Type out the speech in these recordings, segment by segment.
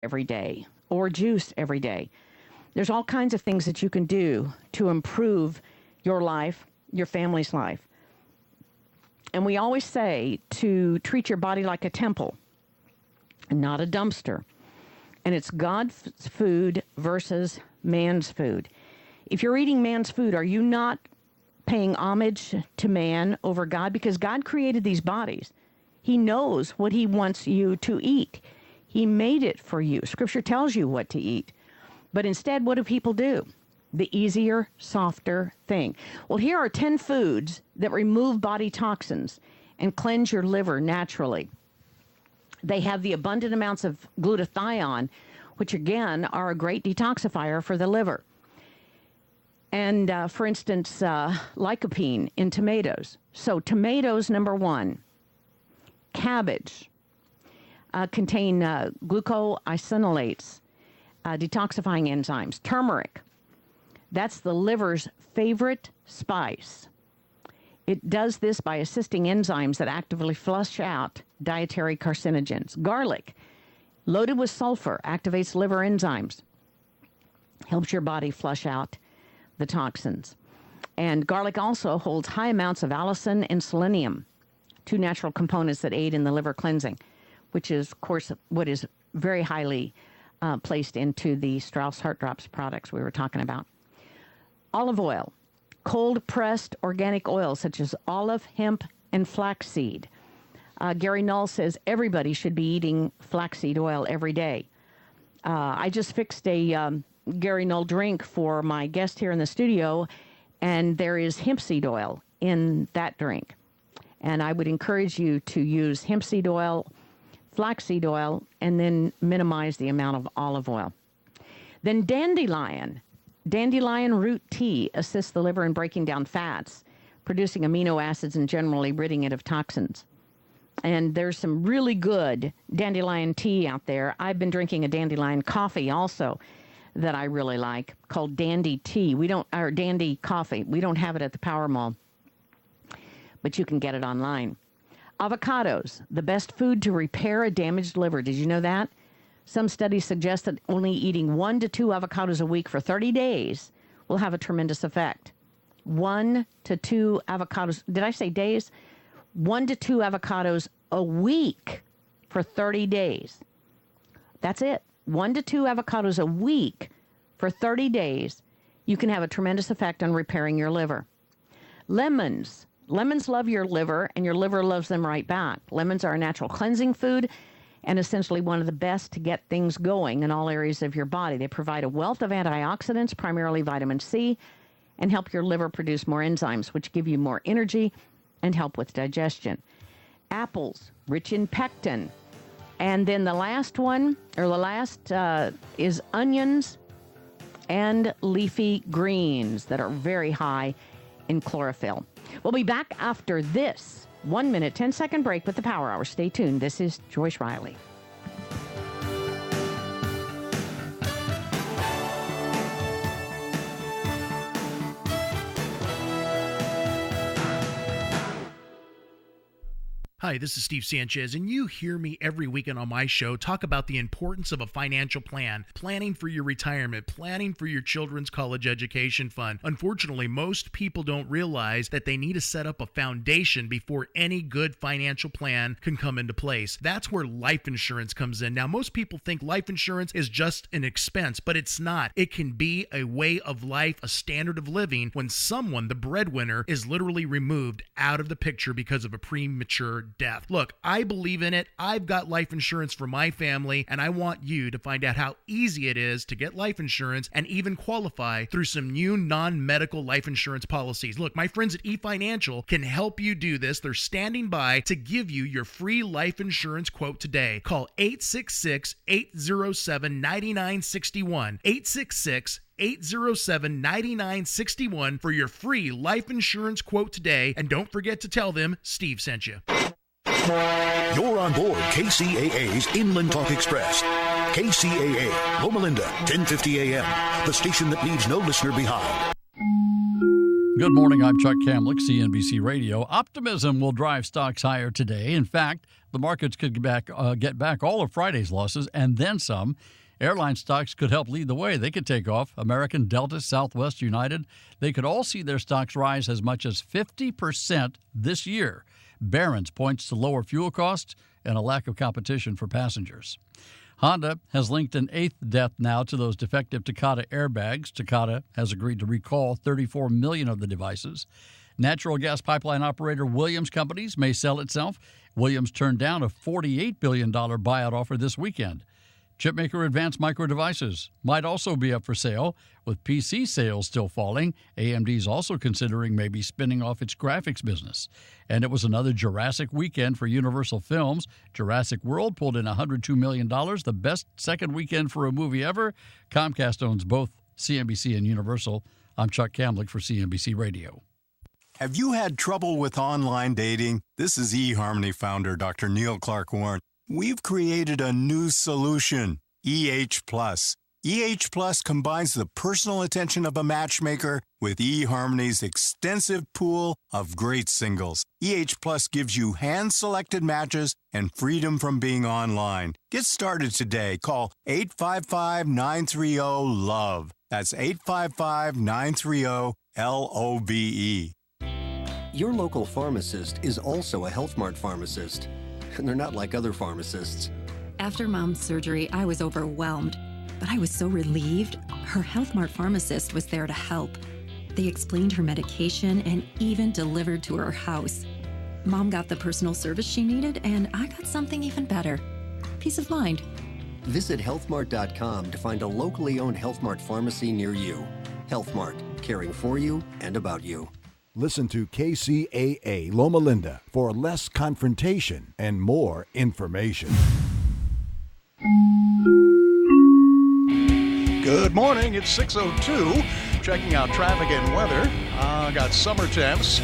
every day or juice every day. There's all kinds of things that you can do to improve your life, your family's life. And we always say to treat your body like a temple, not a dumpster. And it's God's food versus man's food. If you're eating man's food, are you not paying homage to man over God? Because God created these bodies. He knows what he wants you to eat. He made it for you. Scripture tells you what to eat. But instead, what do people do? The easier, softer thing. Well, here are 10 foods that remove body toxins and cleanse your liver naturally. They have the abundant amounts of glutathione, which again are a great detoxifier for the liver. And for instance, lycopene in tomatoes. So tomatoes, number one. Cabbage contain glucosinolates, detoxifying enzymes. Turmeric, that's the liver's favorite spice. It does this by assisting enzymes that actively flush out dietary carcinogens. Garlic, loaded with sulfur, activates liver enzymes, helps your body flush out the toxins. And garlic also holds high amounts of allicin and selenium, two natural components that aid in the liver cleansing, which is, of course, what is very highly placed into the Strauss Heart Drops products we were talking about. Olive oil, cold-pressed organic oils such as olive, hemp, and flaxseed. Gary Null says everybody should be eating flaxseed oil every day. I just fixed a Gary Null drink for my guest here in the studio, and there is hemp seed oil in that drink. And I would encourage you to use hemp seed oil, flaxseed oil, and then minimize the amount of olive oil. Then dandelion. Dandelion root tea assists the liver in breaking down fats, producing amino acids and generally ridding it of toxins. And there's some really good dandelion tea out there. I've been drinking a dandelion coffee also that I really like, called Dandy Tea. Or Dandy Coffee. We don't have it at the Power Mall, but you can get it online. Avocados, the best food to repair a damaged liver. Did you know that? Some studies suggest that only eating 1 to 2 avocados a week for 30 days will have a tremendous effect. 1 to 2 avocados. Did I say days? 1 to 2 avocados a week for 30 days. That's it. 1 to 2 avocados a week for 30 days. You can have a tremendous effect on repairing your liver. Lemons. Lemons love your liver, and your liver loves them right back. Lemons are a natural cleansing food and essentially one of the best to get things going in all areas of your body. They provide a wealth of antioxidants, primarily vitamin C, and help your liver produce more enzymes, which give you more energy and help with digestion. Apples, rich in pectin. And then the last is onions and leafy greens that are very high in chlorophyll. We'll be back after this 1 minute, 10-second break with the Power Hour. Stay tuned. This is Joyce Riley. Hi, this is Steve Sanchez, and you hear me every weekend on my show talk about the importance of a financial plan, planning for your retirement, planning for your children's college education fund. Unfortunately, most people don't realize that they need to set up a foundation before any good financial plan can come into place. That's where life insurance comes in. Now, most people think life insurance is just an expense, but it's not. It can be a way of life, a standard of living when someone, the breadwinner, is literally removed out of the picture because of a premature death. Look, I believe in it. I've got life insurance for my family, and I want you to find out how easy it is to get life insurance and even qualify through some new non-medical life insurance policies. Look, my friends at eFinancial can help you do this. They're standing by to give you your free life insurance quote today. Call 866-807-9961. 807-9961 for your free life insurance quote today. And don't forget to tell them Steve sent you. You're on board KCAA's Inland Talk Express. KCAA, Loma Linda, 1050 AM, the station that leaves no listener behind. Good morning. I'm Chuck Kamlick, CNBC Radio. Optimism will drive stocks higher today. In fact, the markets could get back all of Friday's losses and then some. Airline stocks could help lead the way. They could take off. American, Delta, Southwest, United, they could all see their stocks rise as much as 50% this year. Barron's points to lower fuel costs and a lack of competition for passengers. Honda has linked an eighth death now to those defective Kcaa airbags. Kcaa has agreed to recall 34 million of the devices. Natural gas pipeline operator Williams Companies may sell itself. Williams turned down a $48 billion buyout offer this weekend. Chipmaker Advanced Micro Devices might also be up for sale. With PC sales still falling, AMD is also considering maybe spinning off its graphics business. And it was another Jurassic weekend for Universal Films. Jurassic World pulled in $102 million, the best second weekend for a movie ever. Comcast owns both CNBC and Universal. I'm Chuck Kamlick for CNBC Radio. Have you had trouble with online dating? This is eHarmony founder Dr. Neil Clark Warren. We've created a new solution, EH+. EH+ combines the personal attention of a matchmaker with eHarmony's extensive pool of great singles. EH+ gives you hand-selected matches and freedom from being online. Get started today. Call 855-930-LOVE. That's 855-930-LOVE. Your local pharmacist is also a Health Mart pharmacist. And they're not like other pharmacists. After Mom's surgery, I was overwhelmed, but I was so relieved. Her Health Mart pharmacist was there to help. They explained her medication and even delivered to her house. Mom got the personal service she needed, and I got something even better. Peace of mind. Visit healthmart.com to find a locally owned Health Mart pharmacy near you. Health Mart, caring for you and about you. Listen to KCAA Loma Linda for less confrontation and more information. Good morning. It's 6:02. Checking out traffic and weather. Got summer temps.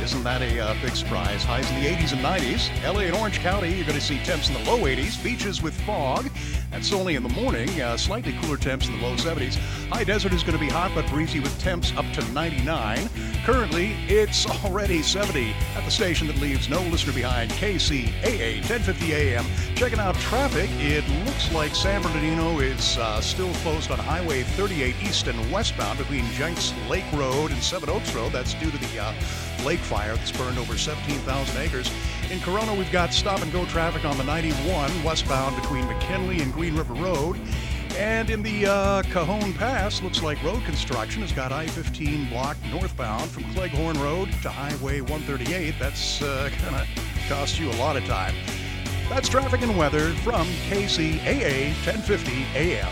Isn't that a big surprise? Highs in the 80s and 90s. LA and Orange County, you're going to see temps in the low 80s. Beaches with fog. That's only in the morning. Slightly cooler temps in the low 70s. High desert is going to be hot but breezy with temps up to 99. Currently, it's already 70 at the station that leaves no listener behind. KCAA 1050 AM. Checking out traffic. It looks like San Bernardino is still closed on Highway 38 east and westbound between Jenks Lake Road and Seven Oaks Road. That's due to the lake fire that's burned over 17,000 acres. In Corona, we've got stop-and-go traffic on the 91 westbound between McKinley and Green River Road. And in the Cajon Pass, looks like road construction has got I-15 blocked northbound from Cleghorn Road to Highway 138. That's going to cost you a lot of time. That's traffic and weather from KCAA 1050 AM.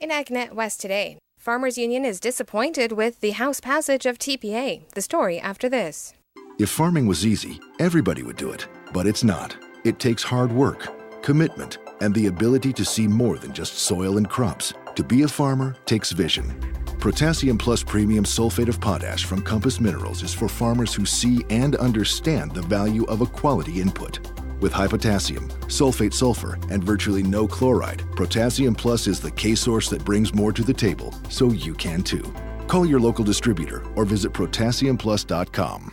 In AgNet West today, Farmers Union is disappointed with the House passage of TPA. The story after this. If farming was easy, everybody would do it. But it's not. It takes hard work, commitment, and the ability to see more than just soil and crops. To be a farmer takes vision. Potassium Plus Premium Sulfate of Potash from Compass Minerals is for farmers who see and understand the value of a quality input. With high potassium, sulfate sulfur, and virtually no chloride, Potassium Plus is the K-source that brings more to the table, so you can too. Call your local distributor or visit PotassiumPlus.com.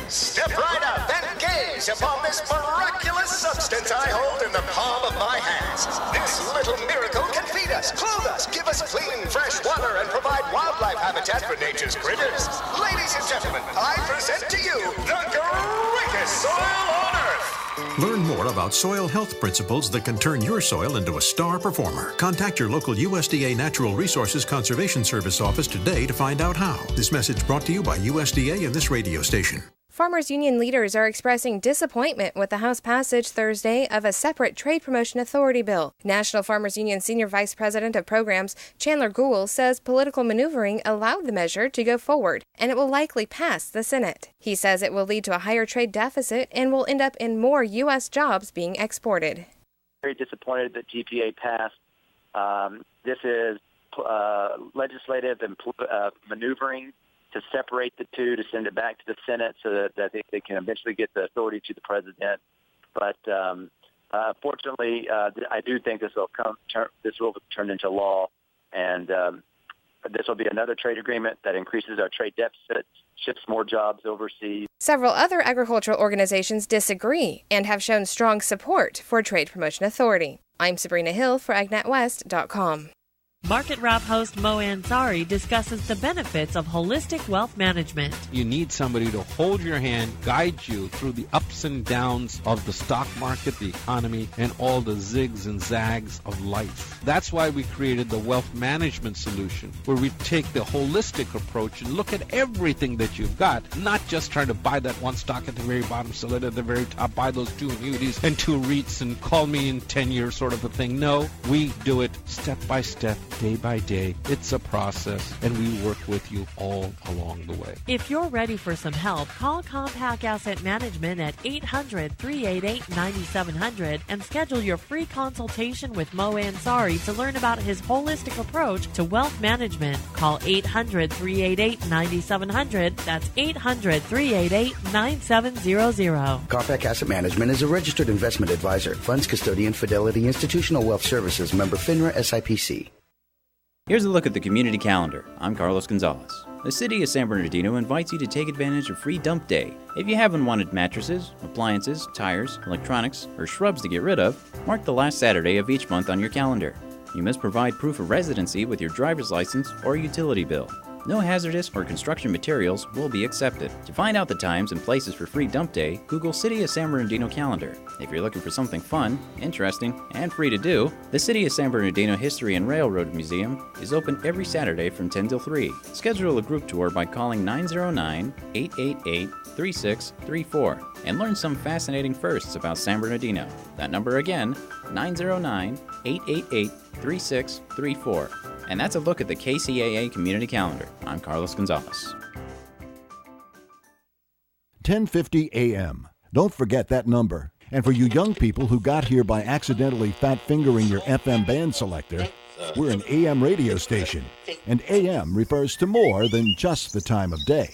Step right up and gaze upon this miraculous substance I hold in the palm of my hands. This little miracle can feed us, clothe us, give us clean, fresh water, and provide wildlife habitat for nature's critters. Ladies and gentlemen, I present to you the greatest soil on earth. Learn more about soil health principles that can turn your soil into a star performer. Contact your local USDA Natural Resources Conservation Service office today to find out how. This message brought to you by USDA and this radio station. Farmers Union leaders are expressing disappointment with the House passage Thursday of a separate Trade Promotion Authority bill. National Farmers Union Senior Vice President of Programs Chandler Gould says political maneuvering allowed the measure to go forward, and it will likely pass the Senate. He says it will lead to a higher trade deficit and will end up in more U.S. jobs being exported. Very disappointed that GPA passed. This is legislative and maneuvering to separate the two, to send it back to the Senate so that they can eventually get the authority to the president. But fortunately, I do think this will turn into law, and This will be another trade agreement that increases our trade deficit, ships more jobs overseas. Several other agricultural organizations disagree and have shown strong support for Trade Promotion Authority. I'm Sabrina Hill for AgNetWest.com. Market Wrap host Mo Ansari discusses the benefits of holistic wealth management. You need somebody to hold your hand, guide you through the ups and downs of the stock market, the economy, and all the zigs and zags of life. That's why we created the wealth management solution, where we take the holistic approach and look at everything that you've got, not just trying to buy that one stock at the very bottom, sell it at the very top, buy those 2 annuities and 2 REITs and call me in 10 years sort of a thing. No, we do it step by step, day by day. It's a process, and we work with you all along the way. If you're ready for some help, call Compact Asset Management at 800-388-9700 and schedule your free consultation with Mo Ansari to learn about his holistic approach to wealth management. Call 800-388-9700. That's 800-388-9700. Compact Asset Management is a registered investment advisor. Funds custodian, Fidelity Institutional Wealth Services, member FINRA SIPC. Here's a look at the community calendar. I'm Carlos Gonzalez. The city of San Bernardino invites you to take advantage of Free Dump Day. If you haven't wanted mattresses, appliances, tires, electronics, or shrubs to get rid of, mark the last Saturday of each month on your calendar. You must provide proof of residency with your driver's license or utility bill. No hazardous or construction materials will be accepted. To find out the times and places for Free Dump Day, Google City of San Bernardino calendar. If you're looking for something fun, interesting, and free to do, the City of San Bernardino History and Railroad Museum is open every Saturday from 10 till 3. Schedule a group tour by calling 909-888-3634 and learn some fascinating firsts about San Bernardino. That number again, 909-888-3634. And that's a look at the KCAA Community Calendar. I'm Carlos Gonzalez. 10:50 a.m. Don't forget that number. And for you young people who got here by accidentally fat-fingering your FM band selector, we're an AM radio station. And AM refers to more than just the time of day.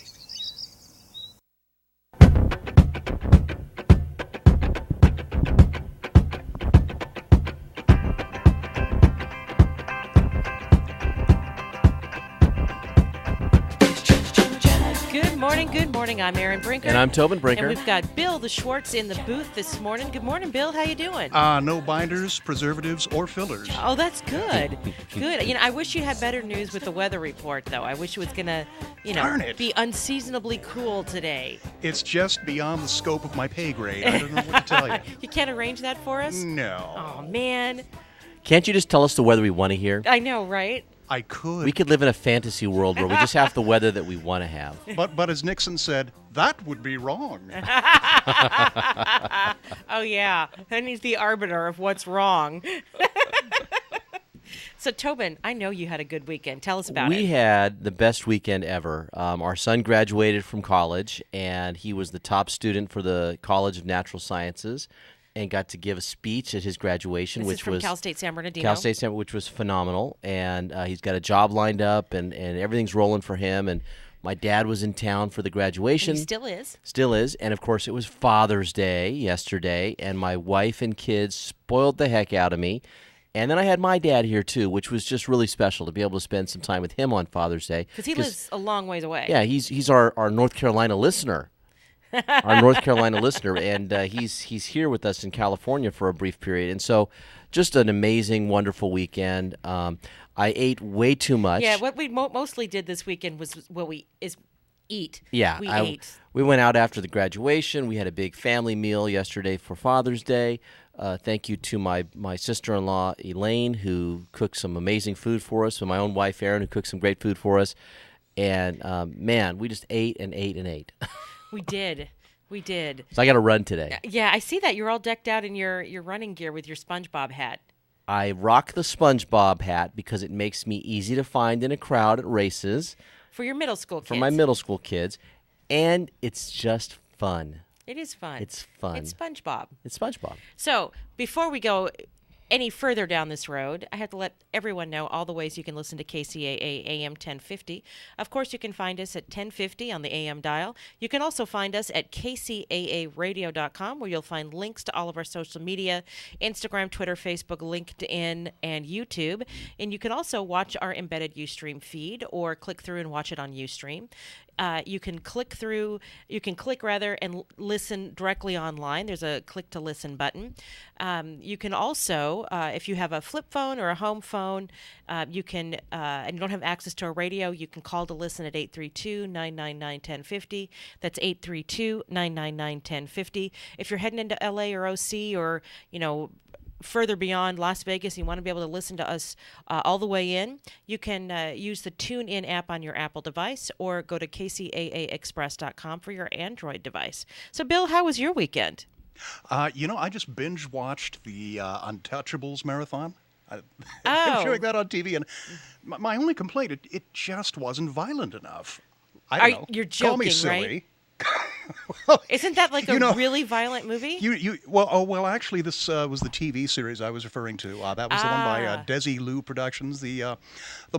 Good morning. I'm Erin Brinker. And I'm Tobin Brinker. And we've got Bill the Schwartz in the booth this morning. Good morning, Bill. How you doing? No binders, preservatives, or fillers. Oh, that's good. Good. I wish you had better news with the weather report, though. I wish it was going to, be unseasonably cool today. It's just beyond the scope of my pay grade. I don't know what to tell you. You can't arrange that for us? No. Oh, man. Can't you just tell us the weather we want to hear? I know, right? I could. We could live in a fantasy world where we just have the weather that we want to have. But as Nixon said, that would be wrong. Oh, yeah. And he's the arbiter of what's wrong. So, Tobin, I know you had a good weekend. Tell us about it. We had the best weekend ever. Our son graduated from college, and he was the top student for the College of Natural Sciences, and got to give a speech at his graduation, which was Cal State San Bernardino. Cal State San, which was phenomenal, and he's got a job lined up, and everything's rolling for him. And my dad was in town for the graduation. And he still is. Still is, and of course it was Father's Day yesterday, and my wife and kids spoiled the heck out of me. And then I had my dad here too, which was just really special to be able to spend some time with him on Father's Day. Because he lives a long ways away. Yeah, he's our North Carolina listener. Our North Carolina listener, and he's here with us in California for a brief period, and so just an amazing, wonderful weekend. I ate way too much. Yeah, what we mostly did this weekend was eat. Yeah, we ate. We went out after the graduation. We had a big family meal yesterday for Father's Day. Thank you to my sister-in-law Elaine, who cooked some amazing food for us, and my own wife Erin, who cooked some great food for us. And man, we just ate and ate and ate. We did. So I got to run today. Yeah, I see that. You're all decked out in your running gear with your SpongeBob hat. I rock the SpongeBob hat because it makes me easy to find in a crowd at races. For your middle school kids. For my middle school kids. And it's just fun. It is fun. It's fun. It's SpongeBob. It's SpongeBob. So, before we go, any further down this road, I have to let everyone know all the ways you can listen to KCAA AM 1050. Of course, you can find us at 1050 on the AM dial. You can also find us at kcaaradio.com, where you'll find links to all of our social media, Instagram, Twitter, Facebook, LinkedIn, and YouTube. And you can also watch our embedded Ustream feed or click through and watch it on Ustream. You can click and listen directly online. There's a click to listen button. You can also, if you have a flip phone or a home phone, and you don't have access to a radio, you can call to listen at 832-999-1050. That's 832-999-1050. If you're heading into LA or OC or, further beyond Las Vegas, you want to be able to listen to us all the way in, you can use the TuneIn app on your Apple device or go to kcaaexpress.com for your Android device. So, Bill, how was your weekend? I just binge-watched the Untouchables marathon. I'm showing that on TV, and my only complaint, it just wasn't violent enough. I don't know. You're joking, Call me silly. Right? Well, isn't that like a really violent movie? Actually, this was the TV series I was referring to. That was the one by Desi Liu Productions. The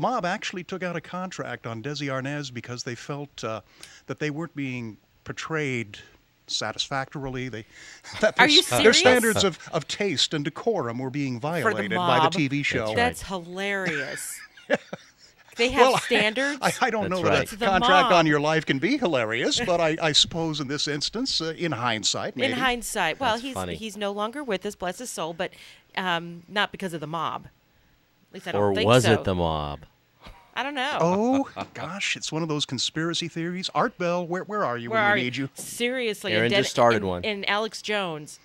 mob actually took out a contract on Desi Arnaz because they felt that they weren't being portrayed satisfactorily. Are you serious? Their standards of taste and decorum were being violated by the TV show. That's hilarious. They have standards? I don't know that a contract on your life can be hilarious, but I suppose in this instance, in hindsight, maybe. In hindsight. Well, That's he's no longer with us, bless his soul, but not because of the mob. At least I don't think so. Or was it the mob? I don't know. Oh, gosh, it's one of those conspiracy theories. Art Bell, where are you when we need you? Seriously. Aaron just started one. And Alex Jones.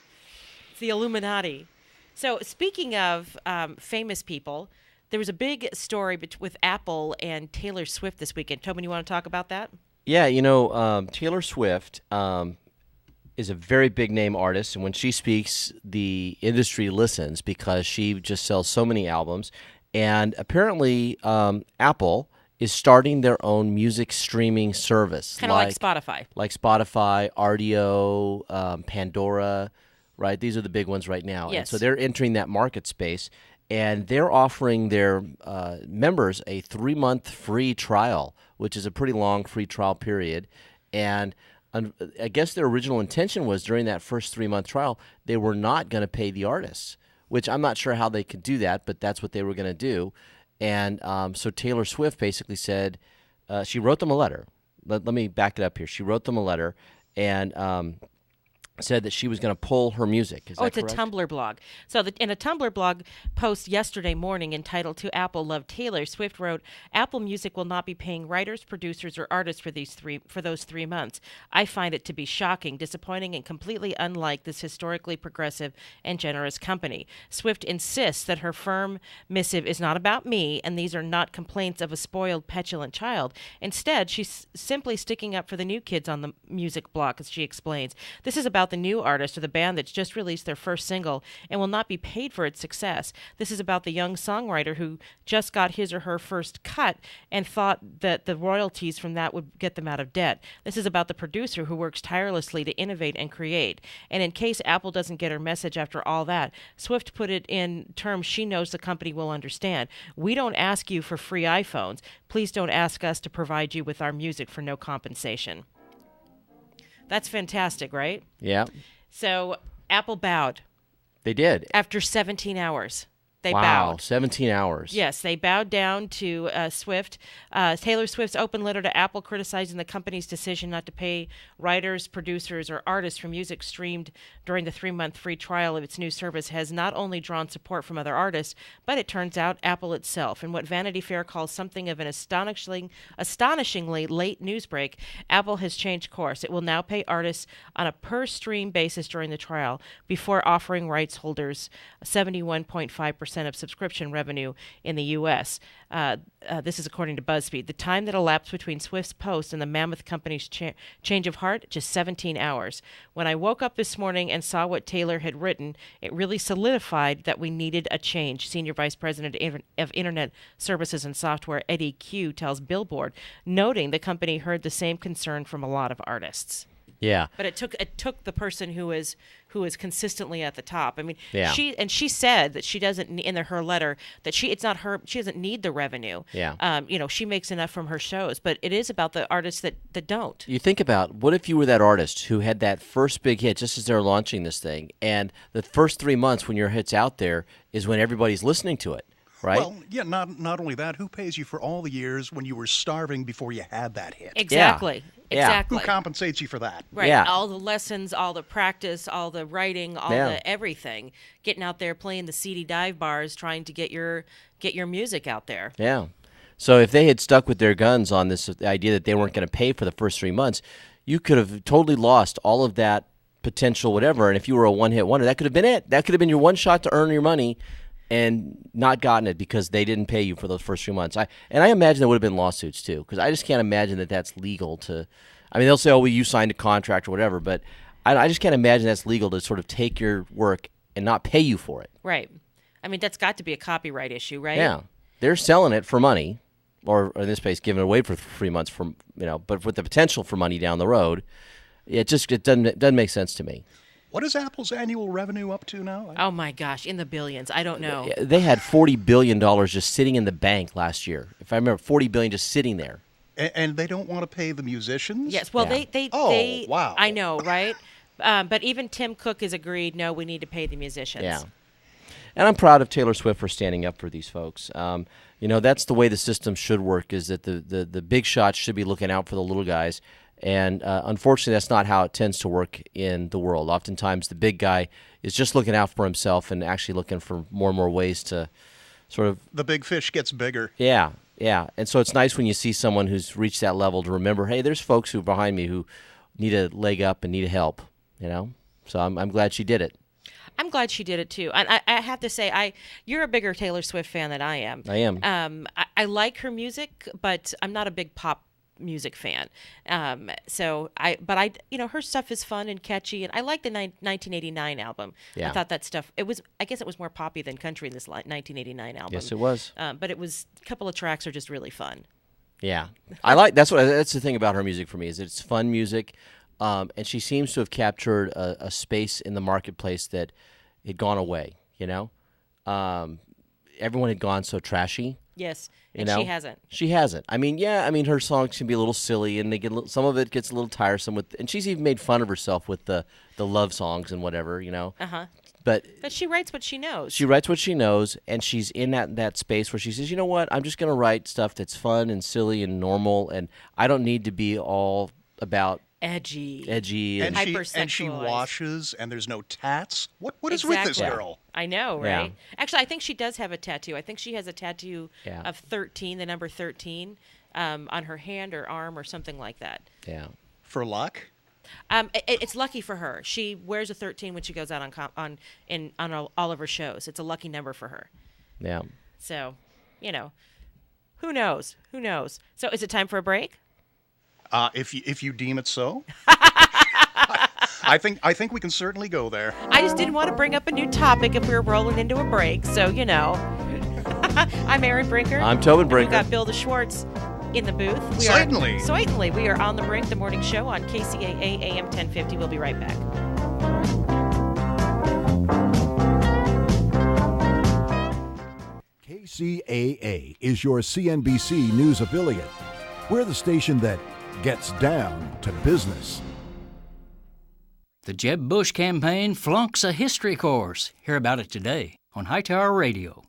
It's the Illuminati. So speaking of famous people, there was a big story with Apple and Taylor Swift this weekend. Tobin, you want to talk about that? Yeah, Taylor Swift is a very big name artist, and when she speaks, the industry listens because she just sells so many albums. And apparently, Apple is starting their own music streaming service. Kind of like Spotify. Like Spotify, Rdio, Pandora, right? These are the big ones right now. Yes. And so they're entering that market space. And they're offering their members a 3-month free trial, which is a pretty long free trial period. And I guess their original intention was during that first 3-month trial, they were not going to pay the artists, which I'm not sure how they could do that, but that's what they were going to do. And so Taylor Swift basically said, she wrote them a letter. Let me back it up here. She wrote them a letter and said that she was going to pull her music. Is that correct? It's a Tumblr blog. So in a Tumblr blog post yesterday morning entitled "To Apple Love Taylor," Swift wrote, "Apple Music will not be paying writers, producers, or artists for those 3 months. I find it to be shocking, disappointing, and completely unlike this historically progressive and generous company." Swift insists that her firm missive is not about me, and these are not complaints of a spoiled, petulant child. Instead, she's simply sticking up for the new kids on the music block, as she explains. This is about the new artist or the band that's just released their first single and will not be paid for its success. This is about the young songwriter who just got his or her first cut and thought that the royalties from that would get them out of debt. This is about the producer who works tirelessly to innovate and create. And in case Apple doesn't get her message after all that, Swift put it in terms she knows the company will understand. "We don't ask you for free iPhones. Please don't ask us to provide you with our music for no compensation." That's fantastic, right? Yeah. So Apple bowed. They did. After 17 hours. They wow, bowed. 17 hours. Yes, they bowed down to Swift. Taylor Swift's open letter to Apple criticizing the company's decision not to pay writers, producers, or artists for music streamed during the 3-month free trial of its new service has not only drawn support from other artists, but it turns out Apple itself. In what Vanity Fair calls something of an astonishingly late news break, Apple has changed course. It will now pay artists on a per-stream basis during the trial before offering rights holders 71.5% of subscription revenue in the U.S. This is according to BuzzFeed. The time that elapsed between Swift's post and the mammoth company's change of heart, just 17 hours. When I woke up this morning and saw what Taylor had written, it really solidified that we needed a change, Senior Vice President of Internet Services and Software Eddie Q tells Billboard, noting the company heard the same concern from a lot of artists. Yeah. But it took the person who is consistently at the top. I mean, Yeah. she said that she doesn't in her letter that she doesn't need the revenue. Yeah. She makes enough from her shows, but it is about the artists that don't. You think about, what if you were that artist who had that first big hit just as they're launching this thing, and the first 3 months when your hit's out there is when everybody's listening to it, right? Well, yeah, not only that, who pays you for all the years when you were starving before you had that hit? Exactly. Yeah. Exactly. Who compensates you for that? Right. Yeah. All the lessons, all the practice, all the writing, all Yeah. the everything. Getting out there playing the seedy dive bars, trying to get your music out there. Yeah. So if they had stuck with their guns on this idea that they weren't going to pay for the first 3 months, you could have totally lost all of that potential whatever. And if you were a one-hit wonder, that could have been it. That could have been your one shot to earn your money and not gotten it because they didn't pay you for those first 3 months. I imagine there would have been lawsuits too, because I just can't imagine that that's legal to. I mean, they'll say, "Oh, well, you signed a contract or whatever," but I just can't imagine that's legal to sort of take your work and not pay you for it. Right. I mean, that's got to be a copyright issue, right? Yeah, they're selling it for money, or in this case, giving it away for 3 months but with the potential for money down the road. It doesn't make sense to me. What is Apple's annual revenue up to now? Oh my gosh, in the billions. I don't know. They had $40 billion just sitting in the bank last year. If I remember, $40 billion just sitting there. And they don't want to pay the musicians? Yes. Well, Yeah. they wow. I know, right? But even Tim Cook has agreed, no, we need to pay the musicians. Yeah. And I'm proud of Taylor Swift for standing up for these folks. That's the way the system should work, is that the big shots should be looking out for the little guys. And unfortunately, that's not how it tends to work in the world. Oftentimes, the big guy is just looking out for himself and actually looking for more and more ways to sort of... The big fish gets bigger. Yeah, yeah. And so it's nice when you see someone who's reached that level to remember, hey, there's folks who are behind me who need a leg up and need help, So I'm glad she did it. I'm glad she did it too. And I have to say, you're a bigger Taylor Swift fan than I am. I am. I like her music, but I'm not a big pop music fan. Her stuff is fun and catchy, and I like the 1989 album. Yeah. I thought that stuff, I guess it was more poppy than country in this 1989 album. Yes, it was. But it was, a couple of tracks are just really fun. Yeah. That's the thing about her music for me, is that it's fun music. And she seems to have captured a space in the marketplace that had gone away, Everyone had gone so trashy. Yes, and she hasn't. She hasn't. Her songs can be a little silly, and some of it gets a little tiresome. And she's even made fun of herself with the love songs and whatever, Uh-huh. But she writes what she knows. She writes what she knows, and she's in that space where she says, you know what, I'm just going to write stuff that's fun and silly and normal, and I don't need to be all about edgy and hypersexualized. And she washes, and there's no tats. What is with this girl? I know, right? Yeah. Actually, I think she does have a tattoo. I think she has a tattoo Yeah. of 13, the number 13, on her hand or arm or something like that. Yeah. For luck? It's lucky for her. She wears a 13 when she goes out on all of her shows. It's a lucky number for her. Yeah. So, who knows? Who knows? So, is it time for a break? If you deem it so. I think we can certainly go there. I just didn't want to bring up a new topic if we were rolling into a break. So, I'm Erin Brinker. I'm Tobin Brinker. We've got Bill DeSchwartz in the booth. Certainly. We are on the brink, the morning show on KCAA AM 1050. We'll be right back. KCAA is your CNBC news affiliate. We're the station that gets down to business. The Jeb Bush campaign flunks a history course. Hear about it today on Hightower Radio.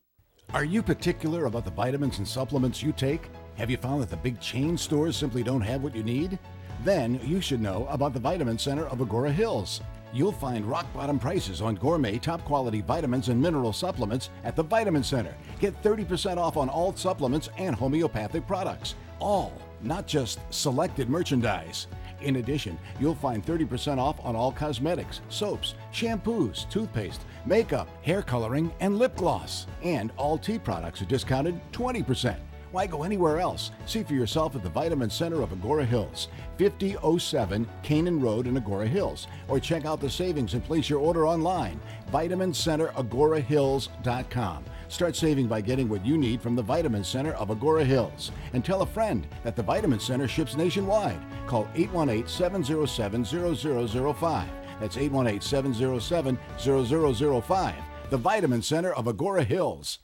Are you particular about the vitamins and supplements you take? Have you found that the big chain stores simply don't have what you need? Then you should know about the Vitamin Center of Agora Hills. You'll find rock-bottom prices on gourmet, top-quality vitamins and mineral supplements at the Vitamin Center. Get 30% off on all supplements and homeopathic products. All, not just selected merchandise. In addition, you'll find 30% off on all cosmetics, soaps, shampoos, toothpaste, makeup, hair coloring, and lip gloss. And all tea products are discounted 20%. Why go anywhere else? See for yourself at the Vitamin Center of Agora Hills, 5007 Canaan Road in Agora Hills. Or check out the savings and place your order online, VitaminCenterAgoraHills.com. Start saving by getting what you need from the Vitamin Center of Agora Hills. And tell a friend that the Vitamin Center ships nationwide. Call 818-707-0005. That's 818-707-0005. The Vitamin Center of Agora Hills.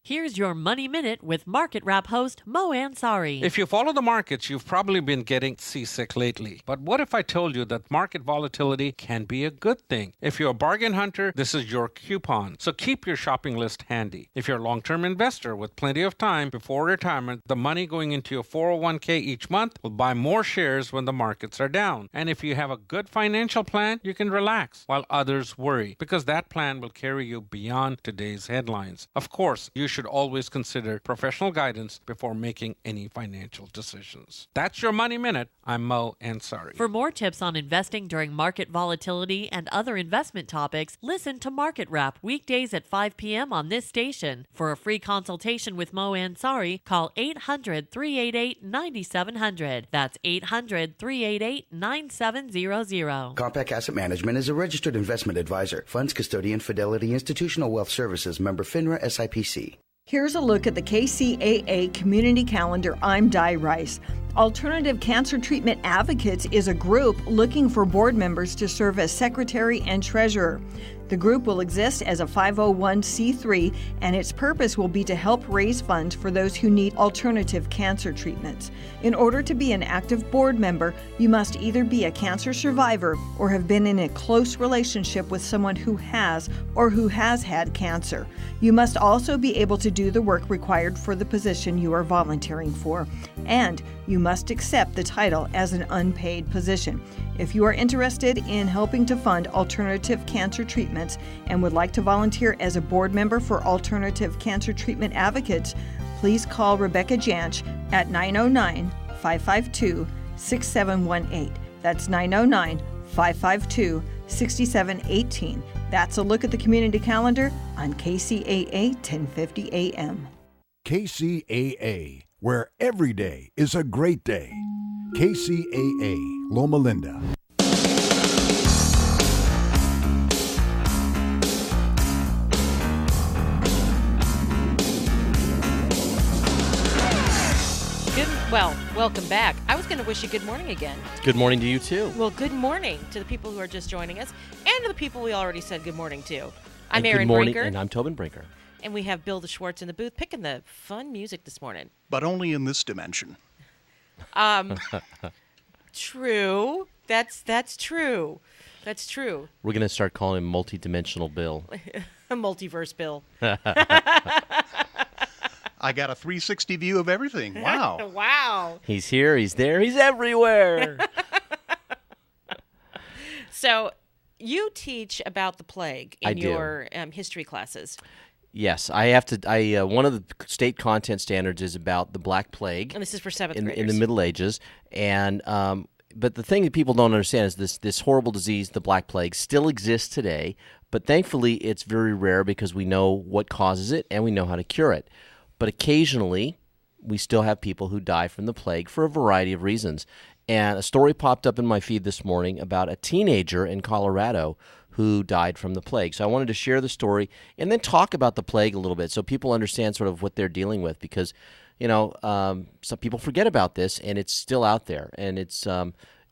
Here's your Money Minute with Market Wrap host Mo Ansari. If you follow the markets, you've probably been getting seasick lately. But what if I told you that market volatility can be a good thing? If you're a bargain hunter, this is your coupon. So keep your shopping list handy. If you're a long-term investor with plenty of time before retirement, the money going into your 401k each month will buy more shares when the markets are down. And if you have a good financial plan, you can relax while others worry, because that plan will carry you beyond today's headlines. Of course, you should always consider professional guidance before making any financial decisions. That's your Money Minute. I'm Mo Ansari. For more tips on investing during market volatility and other investment topics, listen to Market Wrap weekdays at 5 p.m. on this station. For a free consultation with Mo Ansari, call 800-388-9700. That's 800-388-9700. Compact Asset Management is a registered investment advisor. Funds custodian, Fidelity Institutional Wealth Services, member FINRA SIPC. Here's a look at the Kcaa Community Calendar. I'm Di Rice. Alternative Cancer Treatment Advocates is a group looking for board members to serve as secretary and treasurer. The group will exist as a 501c3, and its purpose will be to help raise funds for those who need alternative cancer treatments. In order to be an active board member, you must either be a cancer survivor or have been in a close relationship with someone who has or who has had cancer. You must also be able to do the work required for the position you are volunteering for, and you must accept the title as an unpaid position. If you are interested in helping to fund alternative cancer treatments and would like to volunteer as a board member for Alternative Cancer Treatment Advocates, please call Rebecca Janch at 909-552-6718. That's 909-552-6718. That's a look at the community calendar on KCAA 1050 AM. KCAA, where every day is a great day. KCAA, Loma Linda. Welcome back. I was going to wish you good morning again. Good morning to you, too. Well, good morning to the people who are just joining us and to the people we already said good morning to. I'm Erin Brinker. And I'm Tobin Brinker. And we have Bill DeSchwartz in the booth picking the fun music this morning. But only in this dimension. True. That's true. That's true. We're going to start calling him Multi-Dimensional Bill. A multiverse Bill. I got a 360 view of everything. Wow. Wow. He's here, he's there, he's everywhere. So you teach about the plague in your history classes. Yes, I have to. One of the state content standards is about the Black Plague. And this is for seventh graders. In the Middle Ages. And but the thing that people don't understand is this horrible disease, the Black Plague, still exists today. But thankfully, it's very rare because we know what causes it and we know how to cure it. But occasionally, we still have people who die from the plague for a variety of reasons. And a story popped up in my feed this morning about a teenager in Colorado who died from the plague. So I wanted to share the story and then talk about the plague a little bit so people understand sort of what they're dealing with, because, some people forget about this and it's still out there. And it's,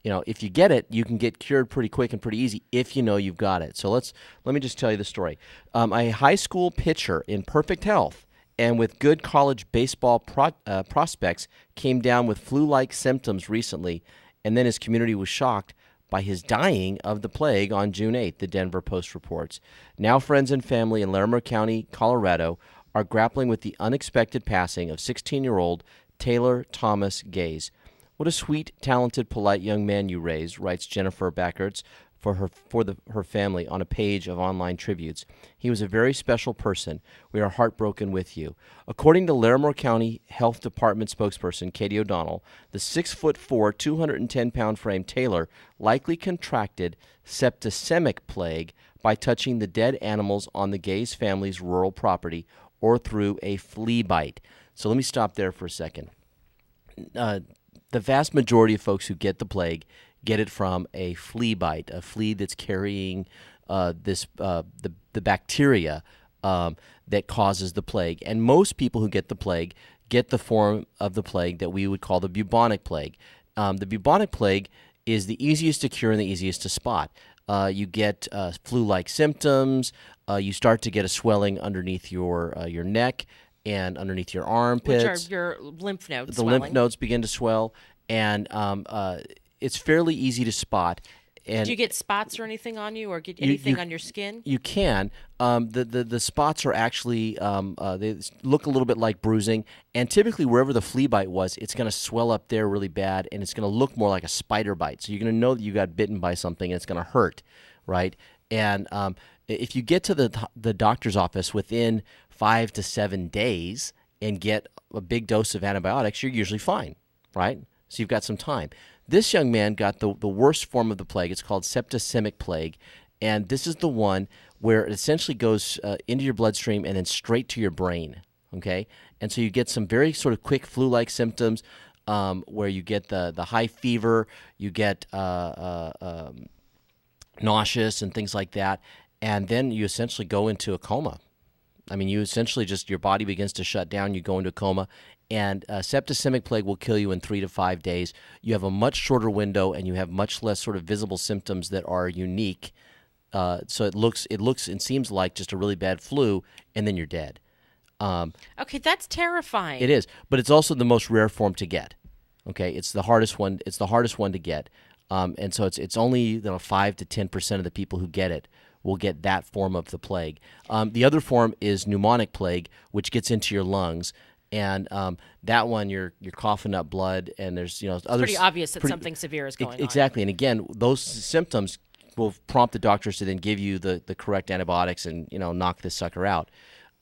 if you get it, you can get cured pretty quick and pretty easy if you know you've got it. So let me just tell you the story. A high school pitcher in perfect health and with good college baseball prospects came down with flu-like symptoms recently, and then his community was shocked by his dying of the plague on June 8th, the Denver Post reports. Now friends and family in Larimer County, Colorado, are grappling with the unexpected passing of 16-year-old Taylor Thomas Gaze. What a sweet, talented, polite young man you raised, writes Jennifer Backerts for her family on a page of online tributes. He was a very special person. We are heartbroken with you. According to Larimer County Health Department spokesperson Katie O'Donnell, the 6'4", 210-pound frame Taylor likely contracted septicemic plague by touching the dead animals on the Gaze family's rural property or through a flea bite. So let me stop there for a second. The vast majority of folks who get the plague get it from a flea bite, a flea that's carrying the bacteria that causes the plague. And most people who get the plague get the form of the plague that we would call the bubonic plague. The bubonic plague is the easiest to cure and the easiest to spot. You get flu-like symptoms. You start to get a swelling underneath your neck and underneath your armpits. Which are your lymph nodes. The lymph nodes begin to swell, and it's fairly easy to spot. And do you get spots or anything on you, or get anything on your skin? You can. The spots are actually they look a little bit like bruising, and typically wherever the flea bite was, it's going to swell up there really bad, and it's going to look more like a spider bite. So you're going to know that you got bitten by something, and it's going to hurt, right? And if you get to the doctor's office within 5 to 7 days and get a big dose of antibiotics, you're usually fine, right? So you've got some time. This young man got the worst form of the plague. It's called septicemic plague, and this is the one where it essentially goes into your bloodstream and then straight to your brain, okay? And so you get some very sort of quick flu-like symptoms where you get the high fever, you get nauseous and things like that, and then you essentially go into a coma. I mean, you essentially just, your body begins to shut down, you go into a coma, and septicemic plague will kill you in 3 to 5 days. You have a much shorter window, and you have much less sort of visible symptoms that are unique. So it looks and seems like just a really bad flu, and then you're dead. Okay, that's terrifying. It is, but it's also the most rare form to get. Okay, it's the hardest one. It's the hardest one to get, and so it's only 5 to 10% of the people who get it will get that form of the plague. The other form is pneumonic plague, which gets into your lungs. And that one, you're coughing up blood, and there's it's pretty obvious that something severe is going on. Exactly, and again, those symptoms will prompt the doctors to then give you the correct antibiotics and knock this sucker out.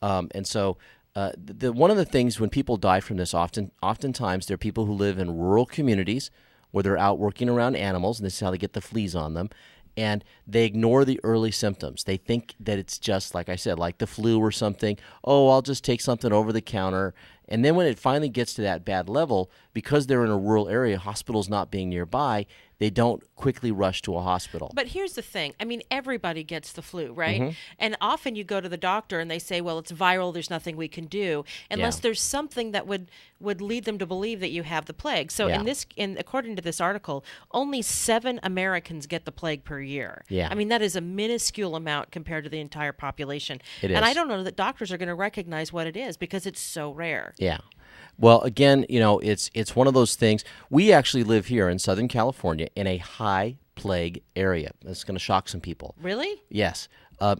And so one of the things when people die from this, oftentimes they're people who live in rural communities where they're out working around animals, and this is how they get the fleas on them. And they ignore the early symptoms. They think that it's just, like I said, like the flu or something. Oh, I'll just take something over the counter. And then when it finally gets to that bad level, because they're in a rural area, hospitals not being nearby, they don't quickly rush to a hospital. But here's the thing. I mean, everybody gets the flu, right? Mm-hmm. And often you go to the doctor and they say, well, it's viral. There's nothing we can do unless there's something that would lead them to believe that you have the plague. So according to this article, only 7 Americans get the plague per year. Yeah. I mean, that is a minuscule amount compared to the entire population. It and is. I don't know that doctors are going to recognize what it is because it's so rare. Yeah. Well, again, it's one of those things. We actually live here in Southern California in a high plague area. That's going to shock some people. Really? Yes.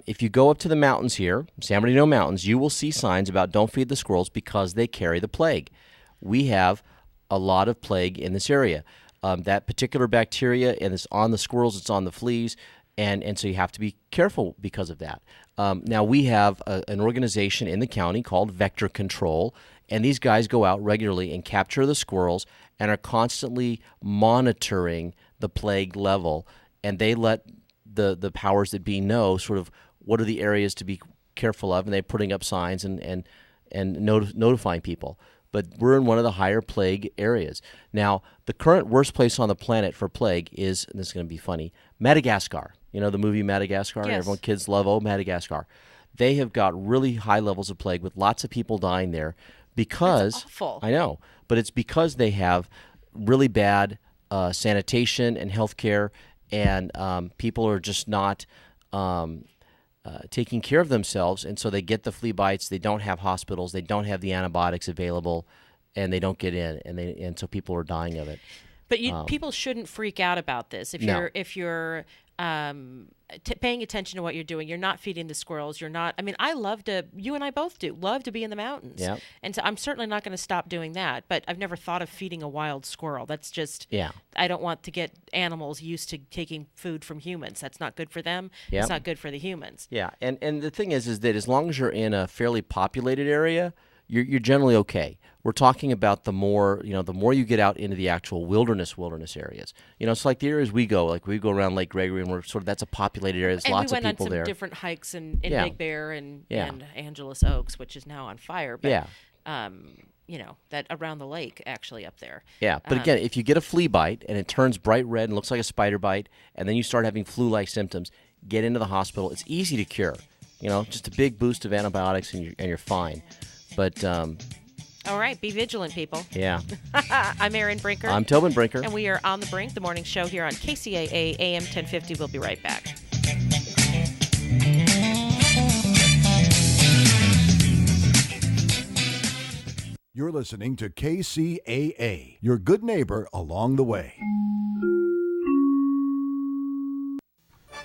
If you go up to the mountains here, San Bernardino Mountains, you will see signs about don't feed the squirrels because they carry the plague. We have a lot of plague in this area. That particular bacteria, and it's on the squirrels, it's on the fleas, and so you have to be careful because of that. Now, we have an organization in the county called Vector Control, and these guys go out regularly and capture the squirrels and are constantly monitoring the plague level, and they let the powers that be know sort of what are the areas to be careful of, and they're putting up signs and notifying people. But we're in one of the higher plague areas. Now, the current worst place on the planet for plague is, and this is going to be funny, Madagascar. You know the movie Madagascar? Yes. Everyone, kids love, Madagascar. They have got really high levels of plague with lots of people dying there because... That's awful. I know, but it's because they have really bad sanitation and health care, and people are just not... taking care of themselves, and so they get the flea bites. They don't have hospitals. They don't have the antibiotics available, and they don't get in, and so people are dying of it. But people shouldn't freak out about this. If you're paying attention to what you're doing, you're not feeding the squirrels. You're not. I mean, you and I both love to be in the mountains. Yep. And so I'm certainly not going to stop doing that. But I've never thought of feeding a wild squirrel. That's just. Yeah. I don't want to get animals used to taking food from humans. That's not good for them. Yep. It's not good for the humans. Yeah, and the thing is that as long as you're in a fairly populated area, you're generally okay. We're talking about the more you get out into the actual wilderness areas. It's like the areas we go around Lake Gregory, and we're sort of, that's a populated area. There's lots of people there. And we went on some different hikes in Big Bear and Angeles Oaks, which is now on fire. But, that around the lake actually up there. Yeah, but again, if you get a flea bite and it turns bright red and looks like a spider bite, and then you start having flu-like symptoms, get into the hospital. It's easy to cure. just a big boost of antibiotics and you're fine. But all right, be vigilant, people. Yeah. I'm Erin Brinker. I'm Tobin Brinker. And we are On the Brink, the morning show here on KCAA AM 1050. We'll be right back. You're listening to KCAA, your good neighbor along the way.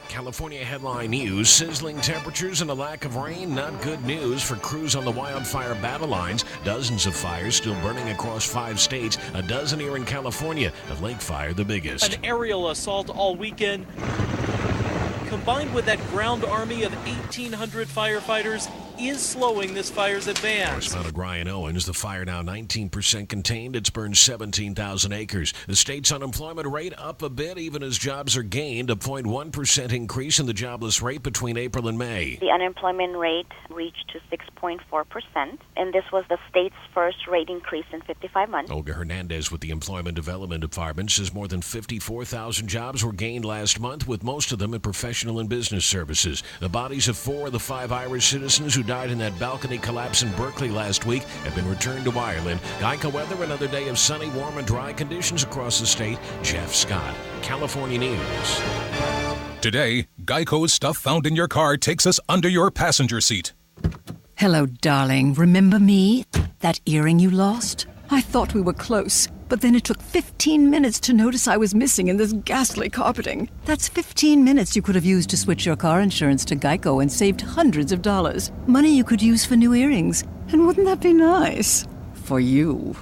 California headline news: sizzling temperatures and a lack of rain. Not good news for crews on the wildfire battle lines. Dozens of fires still burning across 5 states. A dozen here in California. The Lake Fire, the biggest. An aerial assault all weekend, combined with that ground army of 1,800 firefighters, is slowing this fire's advance. Correspondent Ryan Owens. The fire now 19% contained. It's burned 17,000 acres. The state's unemployment rate up a bit even as jobs are gained. A 0.1% increase in the jobless rate between April and May. The unemployment rate reached to 6.4%, and this was the state's first rate increase in 55 months. Olga Hernandez with the Employment Development Department says more than 54,000 jobs were gained last month, with most of them in professional and business services. The bodies of 4 of the 5 Irish citizens who died in that balcony collapse in Berkeley last week have been returned to Ireland. Geico weather, another day of sunny, warm, and dry conditions across the state. Jeff Scott, California News. Today, Geico's stuff found in your car takes us under your passenger seat. Hello, darling. Remember me? That earring you lost? I thought we were close, but then it took 15 minutes to notice I was missing in this ghastly carpeting. That's 15 minutes you could have used to switch your car insurance to Geico and saved hundreds of dollars. Money you could use for new earrings. And wouldn't that be nice? For you.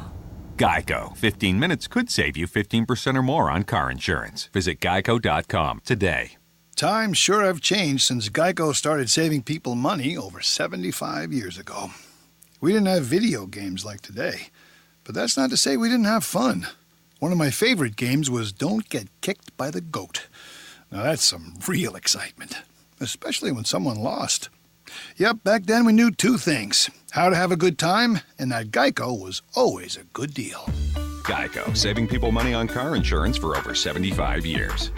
Geico. 15 minutes could save you 15% or more on car insurance. Visit geico.com today. Times sure have changed since Geico started saving people money over 75 years ago. We didn't have video games like today. But that's not to say we didn't have fun. One of my favorite games was Don't Get Kicked by the Goat. Now that's some real excitement, especially when someone lost. Yep, back then we knew 2 things: how to have a good time, and that Geico was always a good deal. Geico, saving people money on car insurance for over 75 years.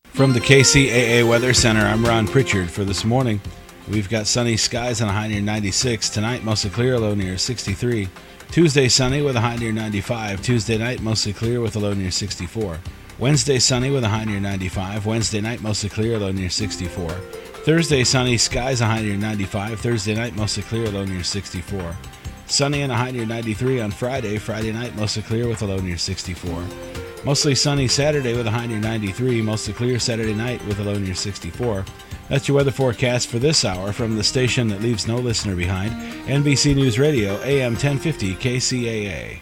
From the KCAA Weather Center, I'm Ron Pritchard. For this morning, we've got sunny skies and a high near 96. Tonight, mostly clear, low near 63. Tuesday, sunny with a high near 95. Tuesday night, mostly clear with a low near 64. Wednesday, sunny with a high near 95. Wednesday night, mostly clear, low near 64. Thursday, sunny skies, a high near 95. Thursday night, mostly clear, low near 64. Sunny and a high near 93 on Friday. Friday night, mostly clear with a low near 64. Mostly sunny Saturday with a high near 93. Mostly clear Saturday night with a low near 64. That's your weather forecast for this hour from the station that leaves no listener behind, NBC News Radio, AM 1050 KCAA.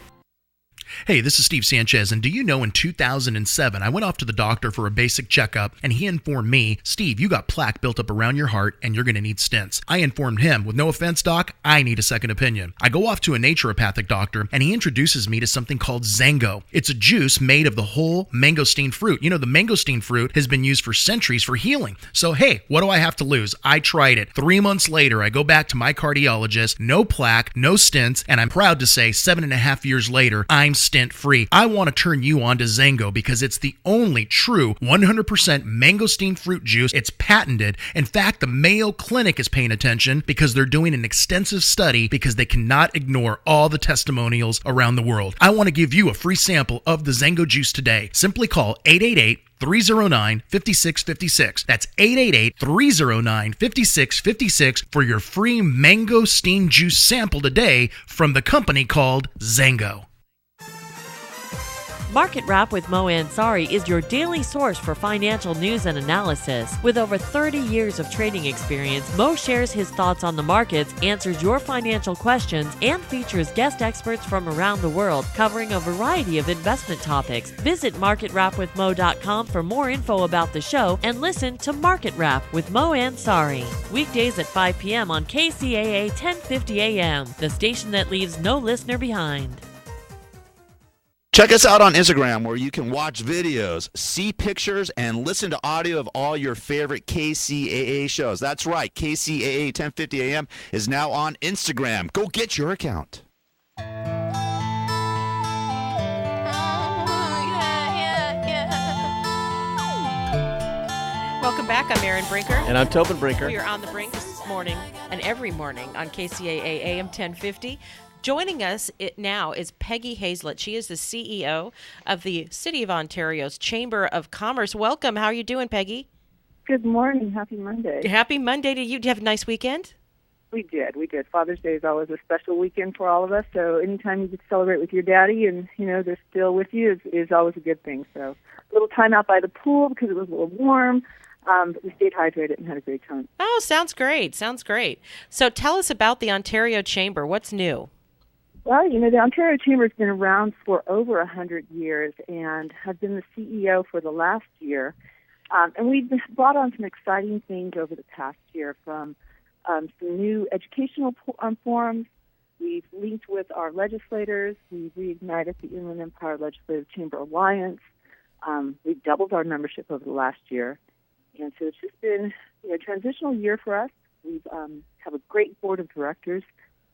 Hey, this is Steve Sanchez, and do you know in 2007, I went off to the doctor for a basic checkup, and he informed me, Steve, you got plaque built up around your heart, and you're going to need stents. I informed him, with no offense, doc, I need a second opinion. I go off to a naturopathic doctor, and he introduces me to something called Zango. It's a juice made of the whole mangosteen fruit. You know, the mangosteen fruit has been used for centuries for healing. So, hey, what do I have to lose? I tried it. 3 months later, I go back to my cardiologist, no plaque, no stents, and I'm proud to say 7.5 years later, I'm stent-free. I want to turn you on to Zango because it's the only true 100% mangosteen fruit juice. It's patented. In fact, the Mayo Clinic is paying attention because they're doing an extensive study because they cannot ignore all the testimonials around the world. I want to give you a free sample of the Zango juice today. Simply call 888-309-5656. That's 888-309-5656 for your free mangosteen juice sample today from the company called Zango. Market Wrap with Mo Ansari is your daily source for financial news and analysis. With over 30 years of trading experience, Mo shares his thoughts on the markets, answers your financial questions, and features guest experts from around the world covering a variety of investment topics. Visit marketwrapwithmo.com for more info about the show and listen to Market Wrap with Mo Ansari. Weekdays at 5 p.m. on KCAA 1050 AM, the station that leaves no listener behind. Check us out on Instagram where you can watch videos, see pictures, and listen to audio of all your favorite KCAA shows. That's right, KCAA 1050 AM is now on Instagram. Go get your account. Welcome back. I'm Erin Brinker. And I'm Tobin Brinker. We are on the brink this morning and every morning on KCAA AM 1050. Joining us now is Peggy Hazlett. She is the CEO of the City of Ontario's Chamber of Commerce. Welcome. How are you doing, Peggy? Good morning. Happy Monday. Happy Monday to you. Did you have a nice weekend? We did. Father's Day is always a special weekend for all of us. So anytime you get to celebrate with your daddy and, they're still with you is always a good thing. So a little time out by the pool because it was a little warm. But we stayed hydrated and had a great time. Oh, sounds great. So tell us about the Ontario Chamber. What's new? Well, the Ontario Chamber has been around for over 100 years and have been the CEO for the last year. And we've brought on some exciting things over the past year, from some new educational forums. We've linked with our legislators. We've reignited the Inland Empire Legislative Chamber Alliance. We've doubled our membership over the last year. And so it's just been a transitional year for us. We have a great board of directors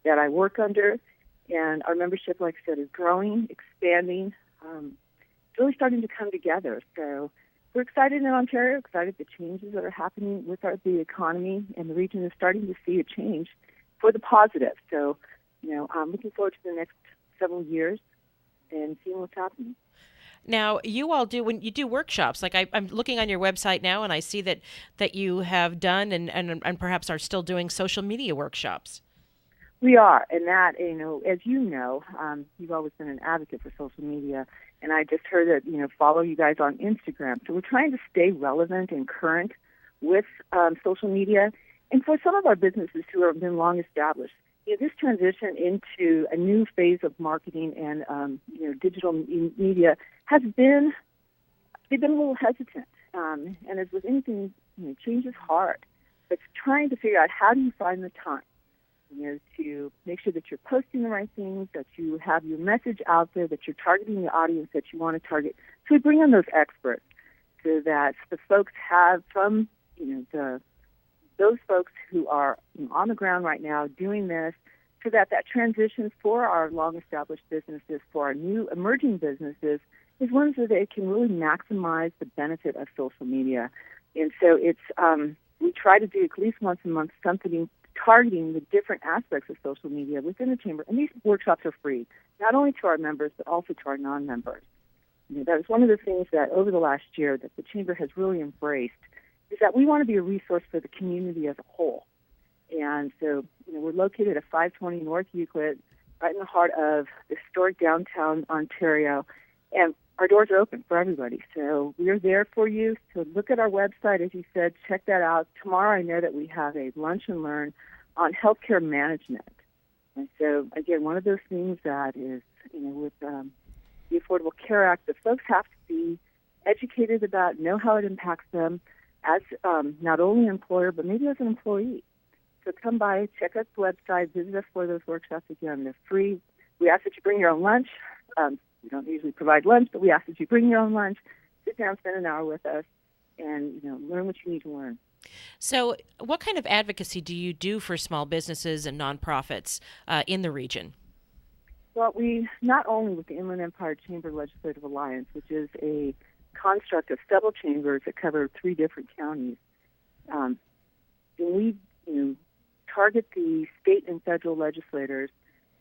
that I work under. And our membership, like I said, is growing, expanding. It's really starting to come together. So we're excited in Ontario, excited the changes that are happening with the economy, and the region is starting to see a change for the positive. So, I'm looking forward to the next several years and seeing what's happening. Now, you all do, when you do workshops, like I'm looking on your website now, and I see that you have done and perhaps are still doing social media workshops. We are, and that, as you've always been an advocate for social media, and I just heard that, follow you guys on Instagram. So we're trying to stay relevant and current with social media. And for some of our businesses who have been long established, this transition into a new phase of marketing and, digital media has been, they've been a little hesitant. And as with anything, change is hard. But trying to figure out how do you find the time, to make sure that you're posting the right things, that you have your message out there, that you're targeting the audience that you want to target. So we bring in those experts so that the folks have from, those folks who are on the ground right now doing this, so that transition for our long-established businesses, for our new emerging businesses, is one so they can really maximize the benefit of social media. And so it's we try to do at least once a month something targeting the different aspects of social media within the Chamber. And these workshops are free, not only to our members, but also to our non-members. That is one of the things that over the last year that the Chamber has really embraced, is that we want to be a resource for the community as a whole. And so, we're located at 520 North Euclid, right in the heart of historic downtown Ontario, and our doors are open for everybody. So we're there for you. So look at our website, as you said, check that out. Tomorrow I know that we have a lunch and learn on healthcare management. And so, again, one of those things that is, with the Affordable Care Act, that folks have to be educated about, know how it impacts them as not only an employer, but maybe as an employee. So come by, check out the website, visit us for those workshops. Again, they're free. We ask that you bring your own lunch. We don't usually provide lunch, but we ask that you bring your own lunch, sit down, spend an hour with us, and learn what you need to learn. So what kind of advocacy do you do for small businesses and nonprofits in the region? Well, we not only with the Inland Empire Chamber Legislative Alliance, which is a construct of several chambers that cover 3 different counties, and we target the state and federal legislators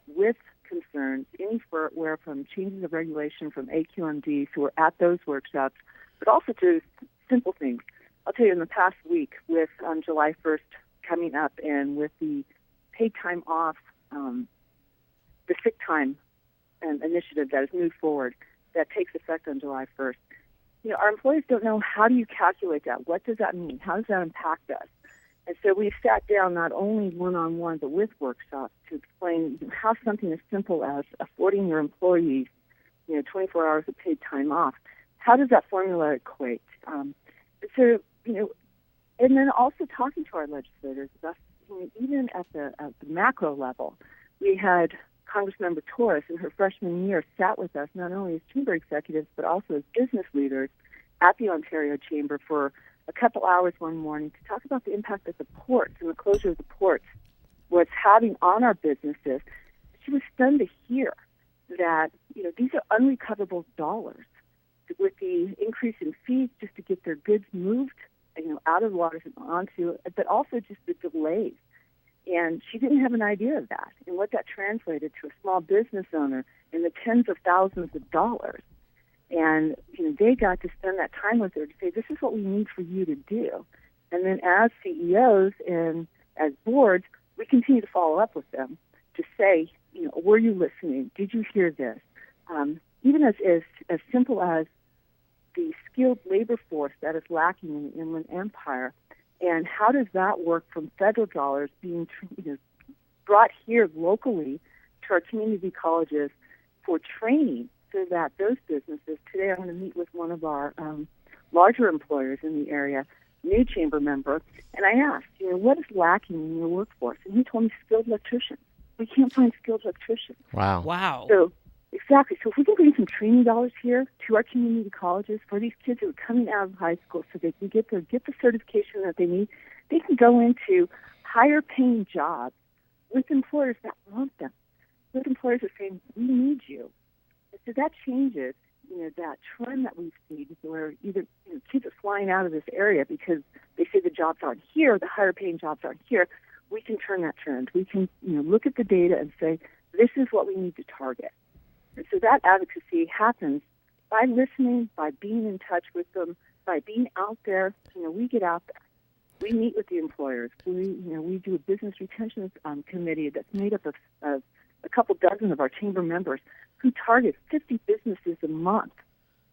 with concerns anywhere from changes of regulation from AQMDs who are at those workshops, but also to simple things. I'll tell you, in the past week, with July 1st coming up, and with the paid time off, the sick time initiative that has moved forward, that takes effect on July 1st. Our employees don't know, how do you calculate that? What does that mean? How does that impact us? And so we've sat down not only one-on-one, but with workshops to explain how something as simple as affording your employees, 24 hours of paid time off, how does that formula equate? So, and then also talking to our legislators about, even at the macro level. We had Congressmember Torres in her freshman year sat with us, not only as chamber executives, but also as business leaders at the Ontario Chamber for a couple hours one morning to talk about the impact that the ports and the closure of the ports was having on our businesses. She was stunned to hear that, these are unrecoverable dollars. With the increase in fees just to get their goods moved out of the waters and onto, but also just the delays. And she didn't have an idea of that and what that translated to a small business owner in the tens of thousands of dollars. And they got to spend that time with her to say, this is what we need for you to do. And then as CEOs and as boards, we continue to follow up with them to say, were you listening? Did you hear this? Even as simple as the skilled labor force that is lacking in the Inland Empire, and how does that work from federal dollars being brought here locally to our community colleges for training so that those businesses, today I'm going to meet with one of our larger employers in the area, new chamber member, and I asked, what is lacking in your workforce? And he told me skilled electricians. We can't find skilled electricians. Wow. So, exactly. So if we can bring some training dollars here to our community colleges for these kids who are coming out of high school so they can get the certification that they need, they can go into higher paying jobs with employers that want them, with employers that are saying, we need you. And so that changes, that trend that we've seen where either kids are flying out of this area because they say the jobs aren't here, the higher paying jobs aren't here. We can turn that trend. We can look at the data and say, this is what we need to target. And so that advocacy happens by listening, by being in touch with them, by being out there. We get out there. We meet with the employers. We do a business retention committee that's made up of a couple dozen of our chamber members who target 50 businesses a month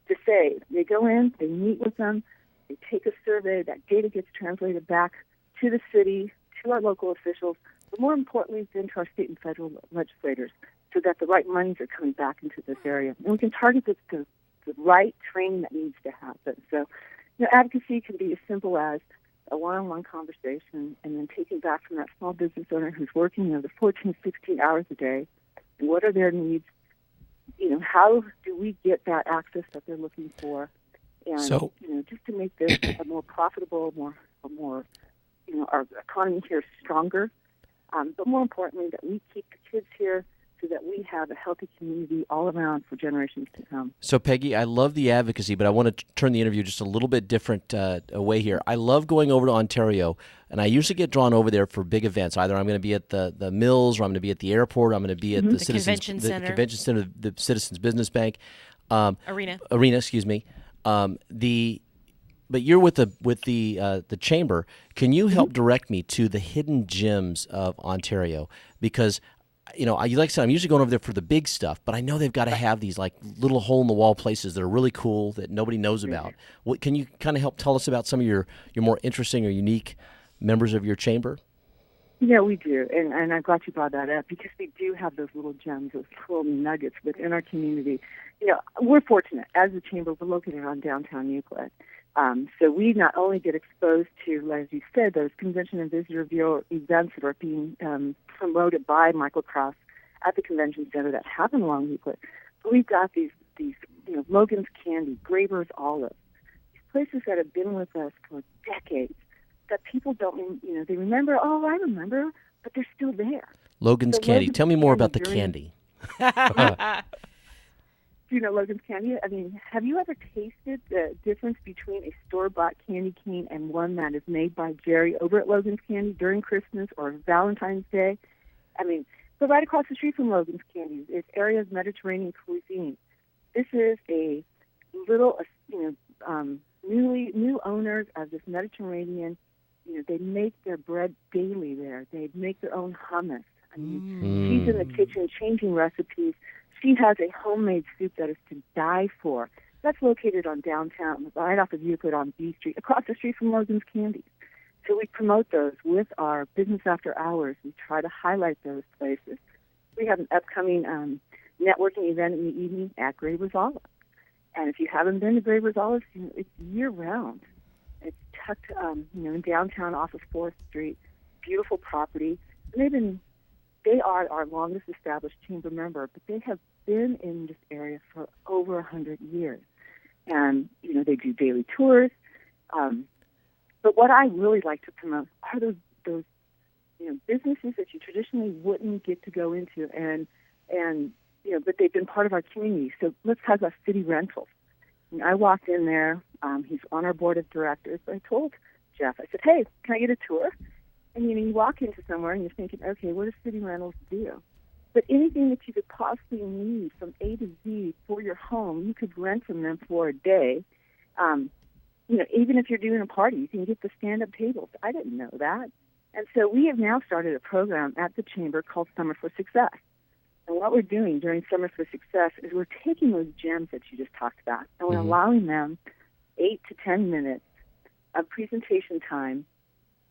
to say, they go in, they meet with them, they take a survey, that data gets translated back to the city, to our local officials, but more importantly, then to our state and federal legislators, so that the right monies are coming back into this area. And we can target the right training that needs to happen. So, advocacy can be as simple as a one-on-one conversation and then taking back from that small business owner who's working the 14, 16 hours a day, and what are their needs, how do we get that access that they're looking for, and, just to make this a more profitable, a more our economy here stronger, but more importantly, that we keep the kids here so that we have a healthy community all around for generations to come. So, Peggy, I love the advocacy, but I want to turn the interview just a little bit different away here. I love going over to Ontario, and I usually get drawn over there for big events. Either I'm going to be at the Mills, or I'm going to be at the airport, or I'm going to be at the Convention Center. Convention Center, the Citizens Business Bank. Arena, excuse me. But you're with the chamber. Can you help direct me to the hidden gems of Ontario? Because like I said, I'm usually going over there for the big stuff, but I know they've got to have these like little hole in the wall places that are really cool that nobody knows about. What can you kind of help tell us about some of your more interesting or unique members of your chamber? Yeah, we do, and I'm glad you brought that up because we do have those little gems, those little nuggets within our community. We're fortunate as a chamber. We're located on downtown Euclid. So we not only get exposed to, as you said, those convention and visitor bureau events that are being promoted by Michael Cross at the convention center that happen along Euclid, but we've got these Logan's Candy, Graber's Olive, these places that have been with us for decades that people don't, they remember, I remember, but they're still there. Logan's Candy. Tell me more about the candy. Do you know Logan's Candy? I mean, have you ever tasted the difference between a store-bought candy cane and one that is made by Jerry over at Logan's Candy during Christmas or Valentine's Day? I mean, so right across the street from Logan's Candy is Area's Mediterranean cuisine. This is a little, new owners of this Mediterranean. They make their bread daily there. They make their own hummus. I mean, she's in the kitchen changing recipes. She has a homemade soup that is to die for. That's located on downtown, right off of Euclid on B Street, across the street from Logan's Candy. So we promote those with our business after hours. We try to highlight those places. We have an upcoming networking event in the evening at Graber's Olive. And if you haven't been to Graber's Olive, it's year-round. It's tucked, in downtown off of 4th Street. Beautiful property. And they are our longest established chamber member, but they have been in this area for over 100 years. And, they do daily tours. But what I really like to promote are those businesses that you traditionally wouldn't get to go into, and but they've been part of our community. So let's talk about City Rentals. I walked in there. He's on our board of directors. But I told Jeff. I said, hey, can I get a tour? And, you walk into somewhere and you're thinking, okay, what does city rentals do? But anything that you could possibly need from A to Z for your home, you could rent from them for a day. Even if you're doing a party, you can get the stand-up tables. I didn't know that. And so we have now started a program at the Chamber called Summer for Success. And what we're doing during Summer for Success is we're taking those gems that you just talked about, and we're allowing them 8 to 10 minutes of presentation time.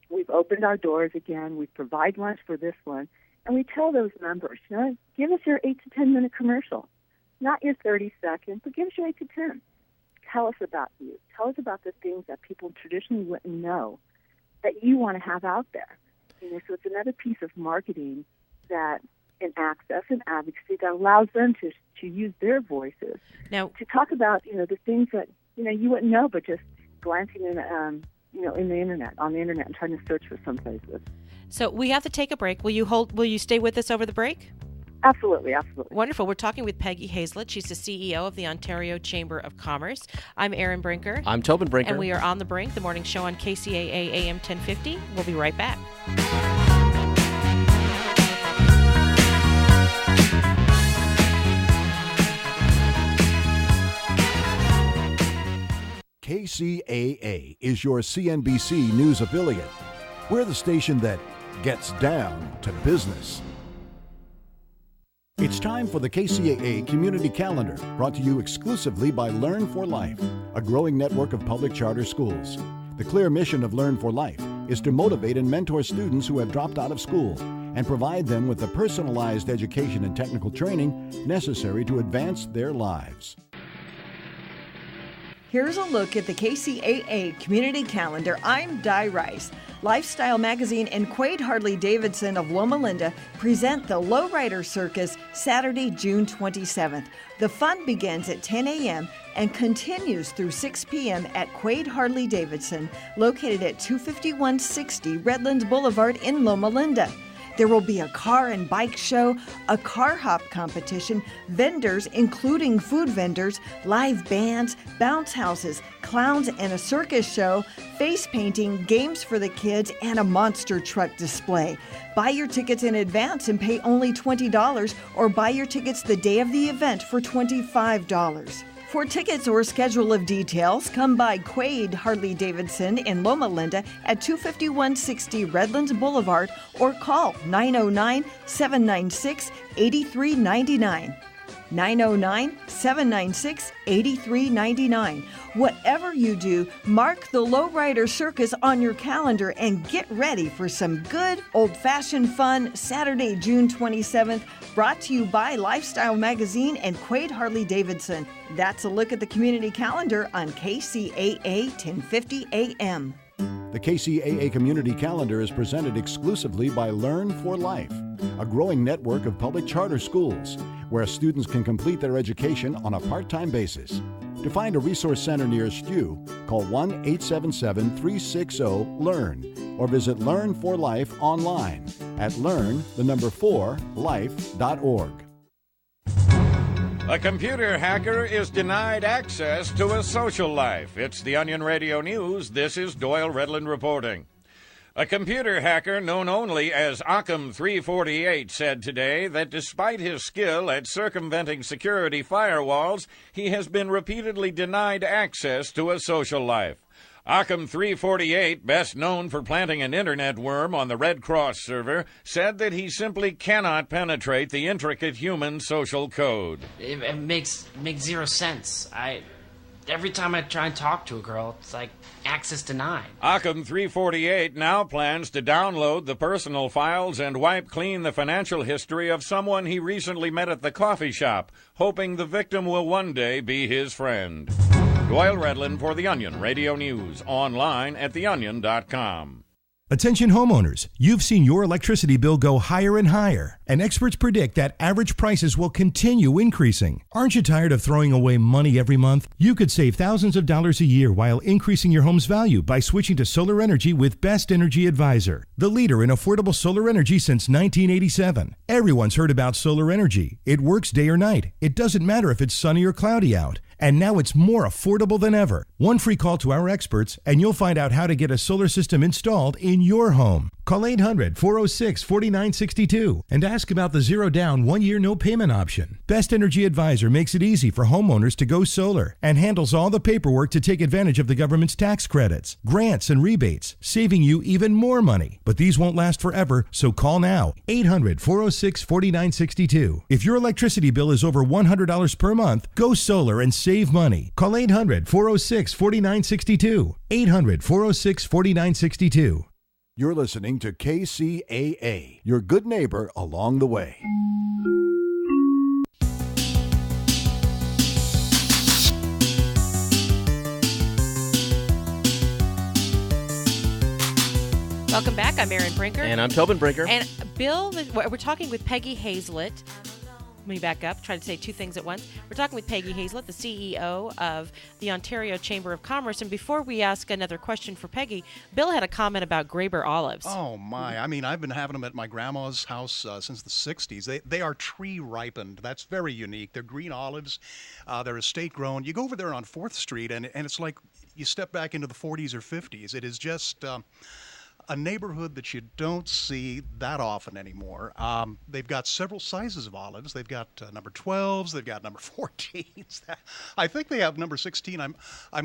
We've opened our doors again. We provide lunch for this one. And we tell those members, give us your 8 to 10 minute commercial. Not your 30 seconds, but give us your 8 to 10. Tell us about you. Tell us about the things that people traditionally wouldn't know that you want to have out there. So it's another piece of marketing that in access and advocacy that allows them to use their voices now to talk about, the things that, you wouldn't know, but just glancing in, on the internet and trying to search for some places. So we have to take a break. Will you stay with us over the break? Absolutely. Wonderful. We're talking with Peggy Hazlett. She's the CEO of the Ontario Chamber of Commerce. I'm Erin Brinker. I'm Tobin Brinker. And we are on the Brink, the morning show on KCAA AM 1050. We'll be right back. KCAA is your CNBC News affiliate. We're the station that gets down to business. It's time for the KCAA Community Calendar, brought to you exclusively by Learn for Life, a growing network of public charter schools. The clear mission of Learn for Life is to motivate and mentor students who have dropped out of school and provide them with the personalized education and technical training necessary to advance their lives. Here's a look at the KCAA Community Calendar. I'm Di Rice. Lifestyle Magazine and Quaid Harley-Davidson of Loma Linda present the Lowrider Circus Saturday, June 27th. The fun begins at 10 a.m. and continues through 6 p.m. at Quaid Harley-Davidson, located at 25160 Redlands Boulevard in Loma Linda. There will be a car and bike show, a car hop competition, vendors including food vendors, live bands, bounce houses, clowns and a circus show, face painting, games for the kids, and a monster truck display. Buy your tickets in advance and pay only $20, or buy your tickets the day of the event for $25. For tickets or schedule of details, come by Quaid Harley-Davidson in Loma Linda at 25160 Redlands Boulevard or call 909-796-8399. 909-796-8399. Whatever you do, mark the Lowrider Circus on your calendar and get ready for some good old-fashioned fun Saturday, June 27th, brought to you by Lifestyle Magazine and Quaid Harley-Davidson. That's a look at the community calendar on KCAA 1050 AM. The KCAA Community Calendar is presented exclusively by Learn for Life, a growing network of public charter schools where students can complete their education on a part-time basis. To find a resource center nearest you, call 1-877-360-LEARN or visit Learn for Life online at learn4life.org. A computer hacker is denied access to a social life. It's the Onion Radio News. This is Doyle Redland reporting. A computer hacker known only as Occam 348 said today that despite his skill at circumventing security firewalls, he has been repeatedly denied access to a social life. Occam 348, best known for planting an internet worm on the Red Cross server, said that he simply cannot penetrate the intricate human social code. It makes zero sense. Every time I try and talk to a girl, it's like access denied. Occam 348 now plans to download the personal files and wipe clean the financial history of someone he recently met at the coffee shop, hoping the victim will one day be his friend. Doyle Redland for The Onion Radio News, online at theonion.com. Attention homeowners, you've seen your electricity bill go higher and higher, and experts predict that average prices will continue increasing. Aren't you tired of throwing away money every month? You could save thousands of dollars a year while increasing your home's value by switching to solar energy with Best Energy Advisor, the leader in affordable solar energy since 1987. Everyone's heard about solar energy. It works day or night. It doesn't matter if it's sunny or cloudy out. And now it's more affordable than ever. One free call to our experts, and you'll find out how to get a solar system installed in your home. Call 800-406-4962 and ask about the zero-down, one-year no-payment option. Best Energy Advisor makes it easy for homeowners to go solar and handles all the paperwork to take advantage of the government's tax credits, grants, and rebates, saving you even more money. But these won't last forever, so call now. 800-406-4962. If your electricity bill is over $100 per month, go solar and save money. Call 800-406-4962. 800-406-4962. You're listening to KCAA, your good neighbor along the way. Welcome back. I'm Erin Brinker. And I'm Tobin Brinker. And Bill, we're talking with Peggy Hazlett. Let me back up, try to say two things at once. We're talking with Peggy Hazlett, the CEO of the Ontario Chamber of Commerce. And before we ask another question for Peggy, Bill had a comment about Graber olives. Oh, my. I mean, I've been having them at my grandma's house since the 60s. They are tree ripened. That's very unique. They're green olives. They're estate grown. You go over there on 4th Street, and it's like you step back into the 40s or 50s. It is just a neighborhood that you don't see that often anymore. They've got several sizes of olives. They've got number 12s. They've got number 14s. I think they have number 16. I'm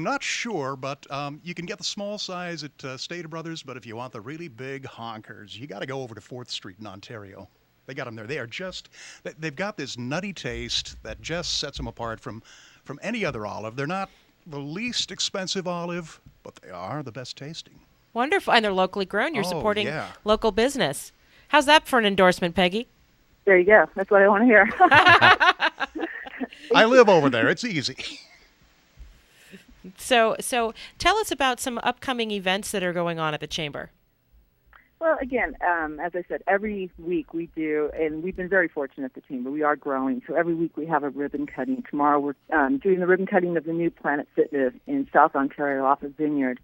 not sure, but you can get the small size at Stater Brothers. But if you want the really big honkers, you got to go over to 4th Street in Ontario. They got them there. They are just, they've got this nutty taste that just sets them apart from any other olive. They're not the least expensive olive, but they are the best tasting. Wonderful. And they're locally grown. You're supporting yeah. local business. How's that for an endorsement, Peggy? There you go. That's what I want to hear. I live over there. It's easy. So tell us about some upcoming events that are going on at the Chamber. Well, again, as I said, every week we do, and we've been very fortunate at the Chamber. We are growing, so every week we have a ribbon cutting. Tomorrow we're doing the ribbon cutting of the new Planet Fitness in South Ontario off of Vineyard.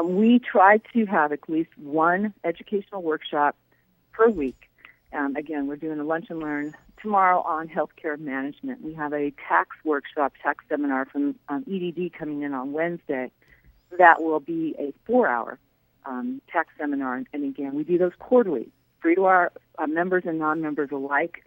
We try to have at least one educational workshop per week. Again, we're doing a lunch and learn tomorrow on healthcare management. We have a tax workshop, tax seminar from EDD coming in on Wednesday. That will be a 4-hour tax seminar. And again, we do those quarterly, free to our members and non-members alike.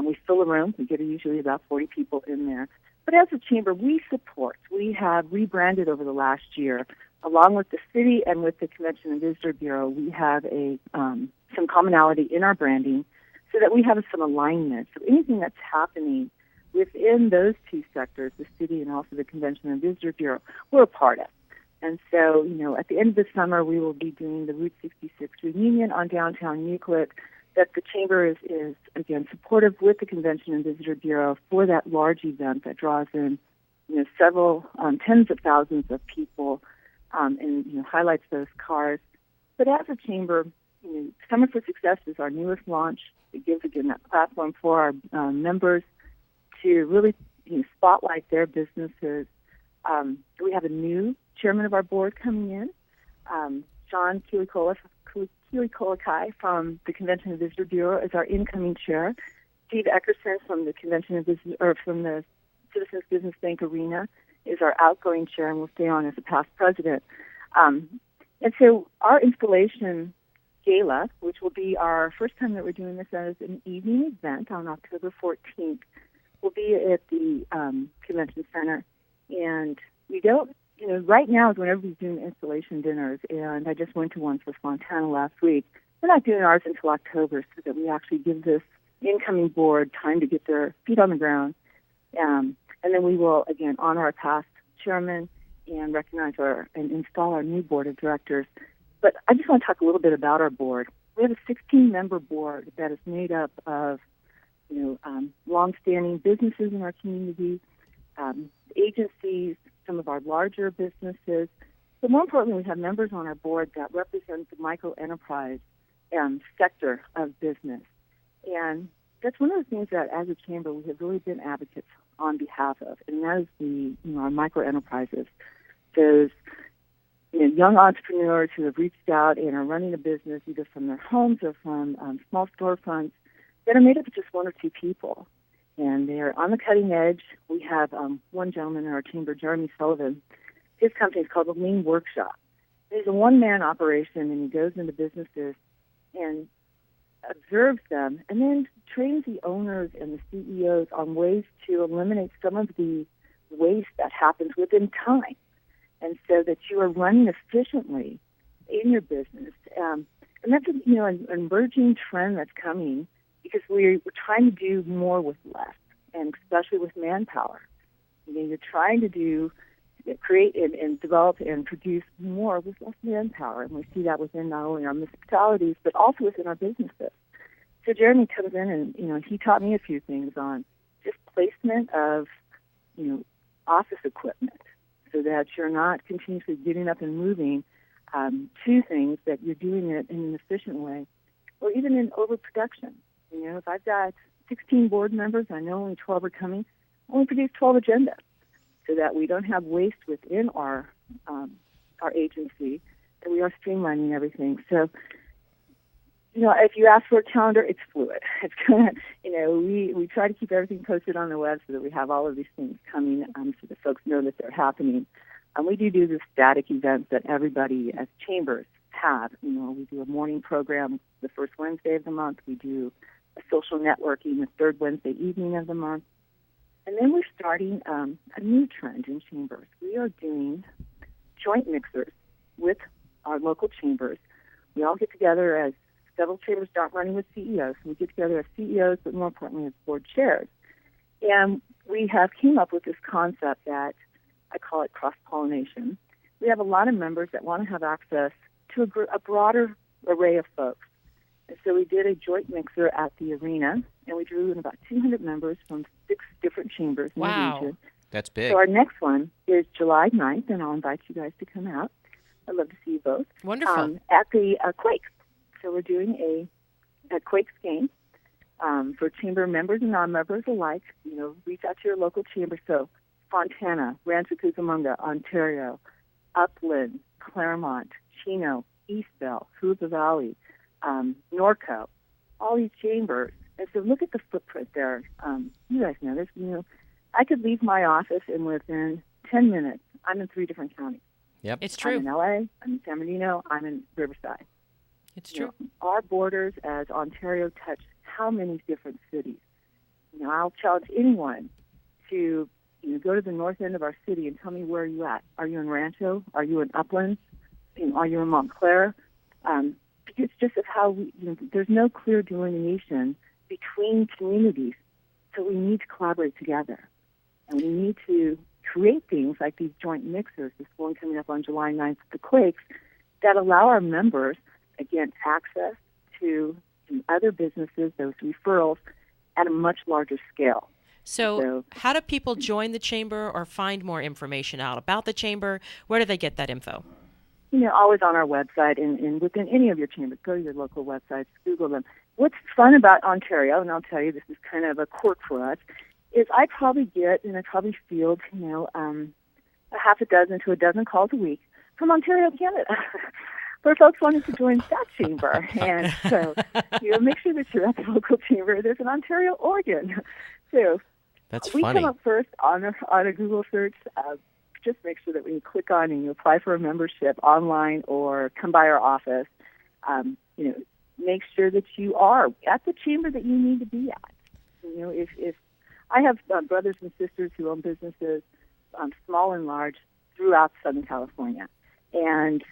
We fill a room. We get usually about 40 people in there. But as a chamber, we support. We have rebranded over the last year. Along with the city and with the Convention and Visitor Bureau, we have some commonality in our branding so that we have some alignment. So anything that's happening within those two sectors, the city and also the Convention and Visitor Bureau, we're a part of. And so, at the end of the summer, we will be doing the Route 66 reunion on downtown Euclid, that the Chamber is again, supportive with the Convention and Visitor Bureau for that large event that draws in, several tens of thousands of people, and highlights those cars. But as a chamber, Summer for Success is our newest launch. It gives again that platform for our members to really spotlight their businesses. We have a new chairman of our board coming in, John Kcaa from the Convention and Visitor Bureau is our incoming chair. Steve Eckerson from the Convention and from the Citizens Business Bank Arena is our outgoing chair and will stay on as a past president. And so our installation gala, which will be our first time that we're doing this as an evening event on October 14th, will be at the Convention Center. And we don't, right now is when everybody's doing installation dinners, and I just went to one for Fontana last week. We're not doing ours until October so that we actually give this incoming board time to get their feet on the ground. And then we will, again, honor our past chairman and recognize and install our new board of directors. But I just want to talk a little bit about our board. We have a 16-member board that is made up of, long-standing businesses in our community, agencies, some of our larger businesses. But more importantly, we have members on our board that represent the micro-enterprise sector of business. And that's one of the things that, as a chamber, we have really been advocates on behalf of, and that is our micro-enterprises, those young entrepreneurs who have reached out and are running a business either from their homes or from small storefronts that are made up of just one or two people. and they're on the cutting edge. We have one gentleman in our chamber, Jeremy Sullivan. His company is called the Lean Workshop. He's a one-man operation, and he goes into businesses and observes them and then trains the owners and the CEOs on ways to eliminate some of the waste that happens within time, and so that you are running efficiently in your business. And that's an emerging trend that's coming because we're trying to do more with less, and especially with manpower. You're trying to create and develop and produce more with less manpower, and we see that within not only our municipalities but also within our businesses. So Jeremy comes in and he taught me a few things on just placement of office equipment, so that you're not continuously getting up and moving to things, that you're doing it in an efficient way, or even in overproduction. If I've got 16 board members, I know only 12 are coming, only produce 12 agendas, so that we don't have waste within our agency, that we are streamlining everything. So, if you ask for a calendar, it's fluid. It's kind of, we try to keep everything posted on the web so that we have all of these things coming, so that folks know that they're happening. We do the static events that everybody as chambers have. We do a morning program the first Wednesday of the month. We do a social networking the third Wednesday evening of the month. And then we're starting a new trend in chambers. We are doing joint mixers with our local chambers. We all get together as several chambers start running with CEOs. We get together as CEOs, but more importantly as board chairs. And we have came up with this concept that I call it cross-pollination. We have a lot of members that want to have access to a broader array of folks. And so we did a joint mixer at the arena, and we drew in about 200 members from 6 different chambers in the region. That's big. So our next one is July 9th, and I'll invite you guys to come out. I'd love to see you both. Wonderful. At the Quakes. So we're doing a Quakes game for chamber members and non-members alike. Reach out to your local chamber. So Fontana, Rancho Cucamonga, Ontario, Upland, Claremont, Chino, Eastville, Hoopa Valley, Norco, all these chambers. And so look at the footprint there. You guys know this. I could leave my office and within 10 minutes, I'm in 3 different counties. Yep, it's true. I'm in LA, I'm in San Bernardino, I'm in Riverside. It's true. Our borders as Ontario touch how many different cities? I'll challenge anyone to go to the north end of our city and tell me where you're at. Are you in Rancho? Are you in Uplands? Are you in Montclair? It's just of how there's no clear delineation between communities, so we need to collaborate together. And we need to create things like these joint mixers, this one coming up on July 9th at the Quakes, that allow our members, again, access to other businesses, those referrals, at a much larger scale. So how do people join the chamber or find more information out about the chamber? Where do they get that info? Always on our website and within any of your chambers. Go to your local websites, Google them. What's fun about Ontario, and I'll tell you this is kind of a quirk for us, is I probably get and I probably field, a half a dozen to a dozen calls a week from Ontario, Canada, where folks wanted to join that chamber. And so, make sure that you're at the local chamber. There's an Ontario, Oregon, too. That's funny. We come up first on a Google search. Just make sure that when you click on and you apply for a membership online or come by our office, make sure that you are at the chamber that you need to be at. If I have brothers and sisters who own businesses, small and large, throughout Southern California, and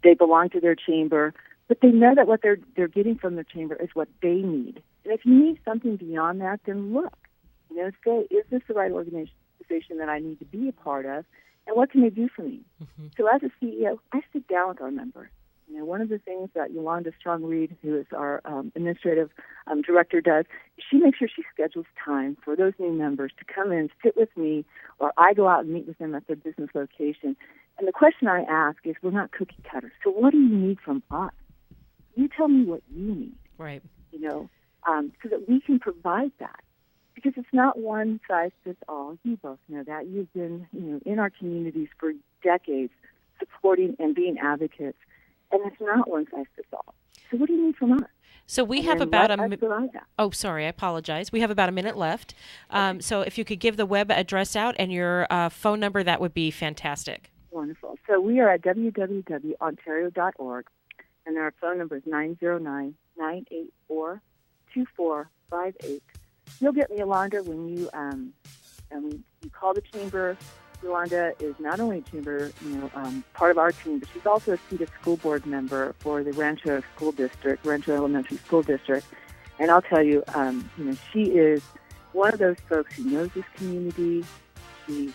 they belong to their chamber, but they know that what they're getting from their chamber is what they need. And if you need something beyond that, then look. Say, is this the right organization that I need to be a part of, and what can they do for me? Mm-hmm. So as a CEO, I sit down with our members. One of the things that Yolanda Strong-Reed, who is our administrative director, does, she makes sure she schedules time for those new members to come in, sit with me, or I go out and meet with them at their business location. And the question I ask is, we're not cookie cutters, so what do you need from us? You tell me what you need. Right. So that we can provide that. Because it's not one size fits all. You both know that. You've been, in our communities for decades, supporting and being advocates, and it's not one size fits all. So what do you need from us? So we have about Oh, sorry, I apologize. We have about a minute left. So if you could give the web address out and your phone number, that would be fantastic. Wonderful. So we are at www.ontario.org, and our phone number is 909-984-2458. You'll get me, Yolanda, when you call the chamber. Yolanda is not only a chamber, part of our team, but she's also a seated school board member for the Rancho Elementary School District. And I'll tell you, she is one of those folks who knows this community. She's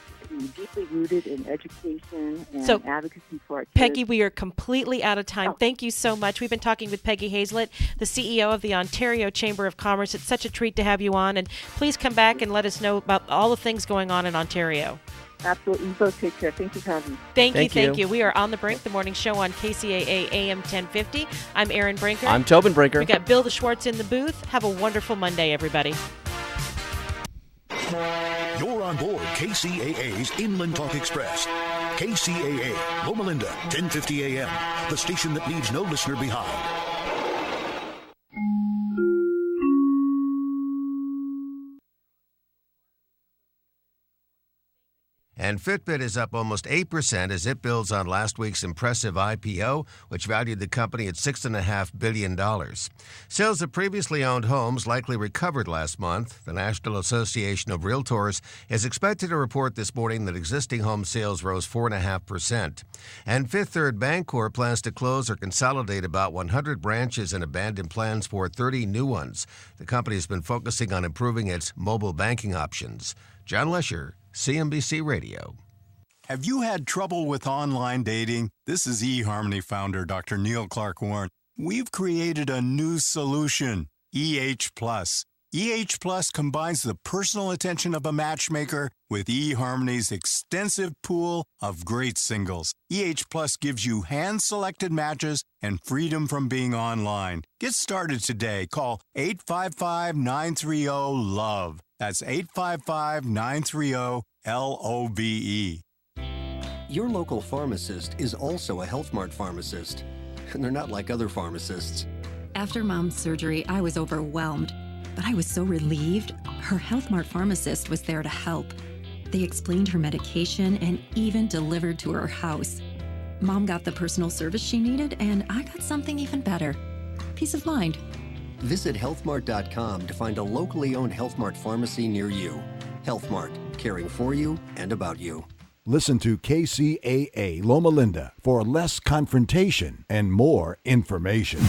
deeply rooted in education and advocacy for our kids. Peggy, we are completely out of time. Thank you so much. We've been talking with Peggy Hazlett, the CEO of the Ontario Chamber of Commerce. It's such a treat to have you on, and please come back and let us know about all the things going on in Ontario. Absolutely. You both take care. Thank you for having me. Thank you. We are on the Brink, the morning show on KCAA AM 1050. I'm Erin Brinker. I'm Tobin Brinker. We got Bill Schwartz in the booth. Have a wonderful Monday, everybody. You're on board KCAA's Inland Talk Express. KCAA, Loma Linda, 1050 AM, the station that leaves no listener behind. And Fitbit is up almost 8% as it builds on last week's impressive IPO, which valued the company at $6.5 billion. Sales of previously owned homes likely recovered last month. The National Association of Realtors is expected to report this morning that existing home sales rose 4.5%. And Fifth Third Bancorp plans to close or consolidate about 100 branches and abandon plans for 30 new ones. The company has been focusing on improving its mobile banking options. John Lesher, CNBC Radio. Have you had trouble with online dating? This is eHarmony founder Dr. Neil Clark Warren. We've created a new solution, EH+. EH Plus combines the personal attention of a matchmaker with eHarmony's extensive pool of great singles. EH Plus gives you hand-selected matches and freedom from being online. Get started today. Call 855-930-LOVE. That's 855-930-LOVE. Your local pharmacist is also a Health Mart pharmacist, and they're not like other pharmacists. After Mom's surgery, I was overwhelmed, but I was so relieved. Her Health Mart pharmacist was there to help. They explained her medication and even delivered to her house. Mom got the personal service she needed, and I got something even better. Peace of mind. Visit healthmart.com to find a locally owned Health Mart pharmacy near you. Health Mart, caring for you and about you. Listen to KCAA Loma Linda for less confrontation and more information.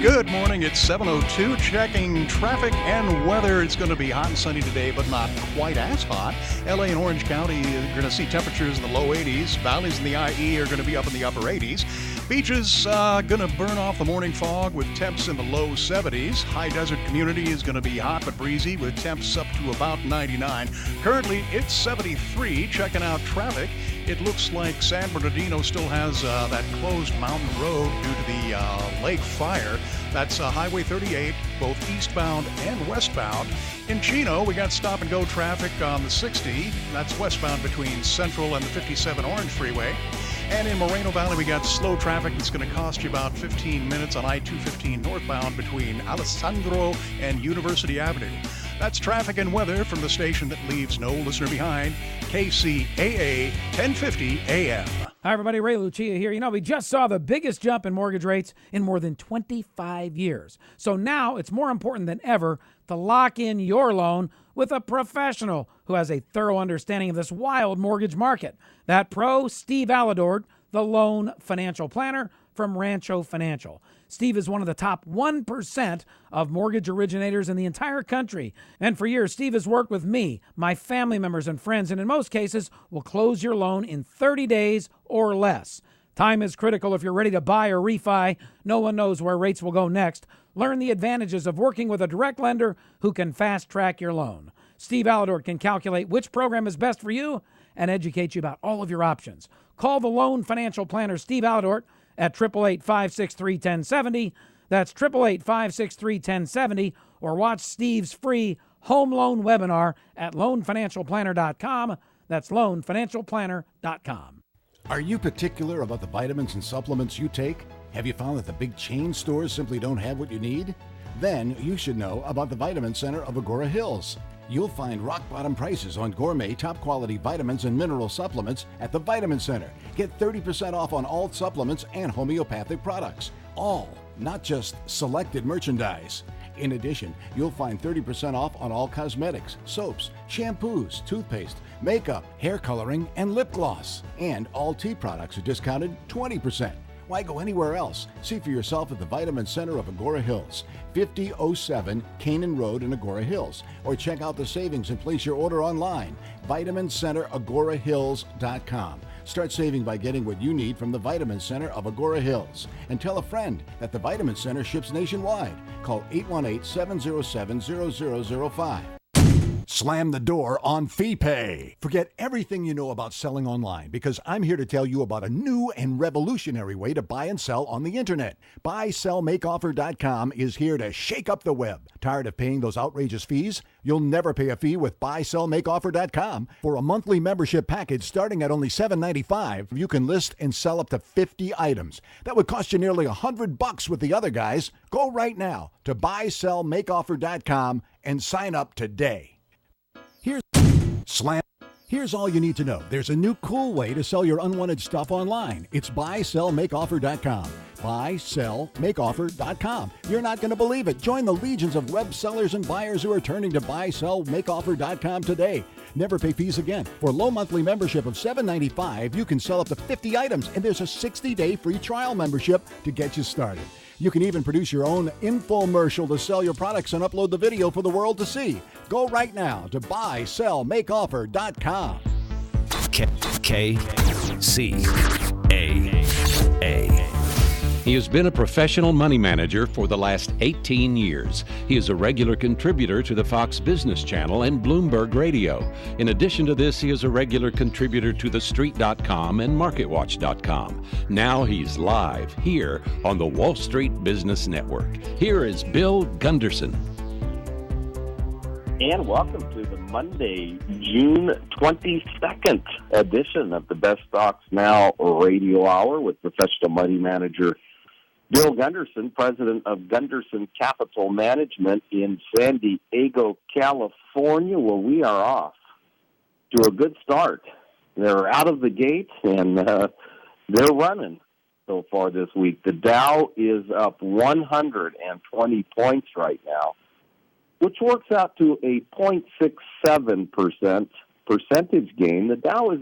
Good morning. It's 7:02. Checking traffic and weather. It's going to be hot and sunny today, but not quite as hot. LA and Orange County are going to see temperatures in the low 80s. Valleys in the IE are going to be up in the upper 80s. Beaches going to burn off the morning fog with temps in the low 70s. High desert community is going to be hot but breezy with temps up to about 99. Currently, it's 73. Checking out traffic. It looks like San Bernardino still has that closed mountain road due to the lake fire. That's Highway 38, both eastbound and westbound. In Chino, we got stop-and-go traffic on the 60. That's westbound between Central and the 57 Orange Freeway. And in Moreno Valley, we got slow traffic that's going to cost you about 15 minutes on I-215 northbound between Alessandro and University Avenue. That's traffic and weather from the station that leaves no listener behind, KCAA 1050 AM. Hi, everybody. Ray Lucia here. You know, we just saw the biggest jump in mortgage rates in more than 25 years. So now it's more important than ever to lock in your loan with a professional who has a thorough understanding of this wild mortgage market. That pro, Steve Alador, the loan financial planner from Rancho Financial. Steve is one of the top 1% of mortgage originators in the entire country. And for years, Steve has worked with me, my family members and friends, and in most cases will close your loan in 30 days or less. Time is critical if you're ready to buy or refi. No one knows where rates will go next. Learn the advantages of working with a direct lender who can fast-track your loan. Steve Alador can calculate which program is best for you and educate you about all of your options. Call the loan financial planner, Steve Alador, at 888-563-1070. That's 888-563-1070. Or watch Steve's free home loan webinar at loanfinancialplanner.com. That's loanfinancialplanner.com. Are you particular about the vitamins and supplements you take? Have you found that the big chain stores simply don't have what you need? Then you should know about the Vitamin Center of Agora Hills. You'll find rock-bottom prices on gourmet, top-quality vitamins and mineral supplements at the Vitamin Center. Get 30% off on all supplements and homeopathic products. All, not just selected merchandise. In addition, you'll find 30% off on all cosmetics, soaps, shampoos, toothpaste, makeup, hair coloring, and lip gloss. And all tea products are discounted 20%. Why go anywhere else? See for yourself at the Vitamin Center of Agora Hills, 5007 Canaan Road in Agora Hills. Or check out the savings and place your order online, VitaminCenterAgoraHills.com. Start saving by getting what you need from the Vitamin Center of Agora Hills. And tell a friend that the Vitamin Center ships nationwide. Call 818-707-0005. Slam the door on FeePay. Forget everything you know about selling online because I'm here to tell you about a new and revolutionary way to buy and sell on the internet. BuySellMakeOffer.com is here to shake up the web. Tired of paying those outrageous fees? You'll never pay a fee with BuySellMakeOffer.com. For a monthly membership package starting at only $7.95, you can list and sell up to 50 items. That would cost you nearly $100 with the other guys. Go right now to BuySellMakeOffer.com and sign up today. Here's all you need to know. There's a new cool way to sell your unwanted stuff online. It's BuySellMakeOffer.com. BuySellMakeOffer.com. You're not going to believe it. Join the legions of web sellers and buyers who are turning to BuySellMakeOffer.com today. Never pay fees again. For low monthly membership of $7.95, you can sell up to 50 items, and there's a 60-day free trial membership to get you started. You can even produce your own infomercial to sell your products and upload the video for the world to see. Go right now to BuySellMakeOffer.com. Kcaa. He has been a professional money manager for the last 18 years. He is a regular contributor to the Fox Business Channel and Bloomberg Radio. In addition to this, he is a regular contributor to TheStreet.com and MarketWatch.com. Now he's live here on the Wall Street Business Network. Here is Bill Gunderson. And welcome to the Monday, June 22nd edition of the Best Stocks Now Radio Hour with professional money manager Bill Gunderson, president of Gunderson Capital Management in San Diego, California. Well, we are off to a good start. They're out of the gate, and they're running so far this week. The Dow is up 120 points right now, which works out to a 0.67% percentage gain. The Dow is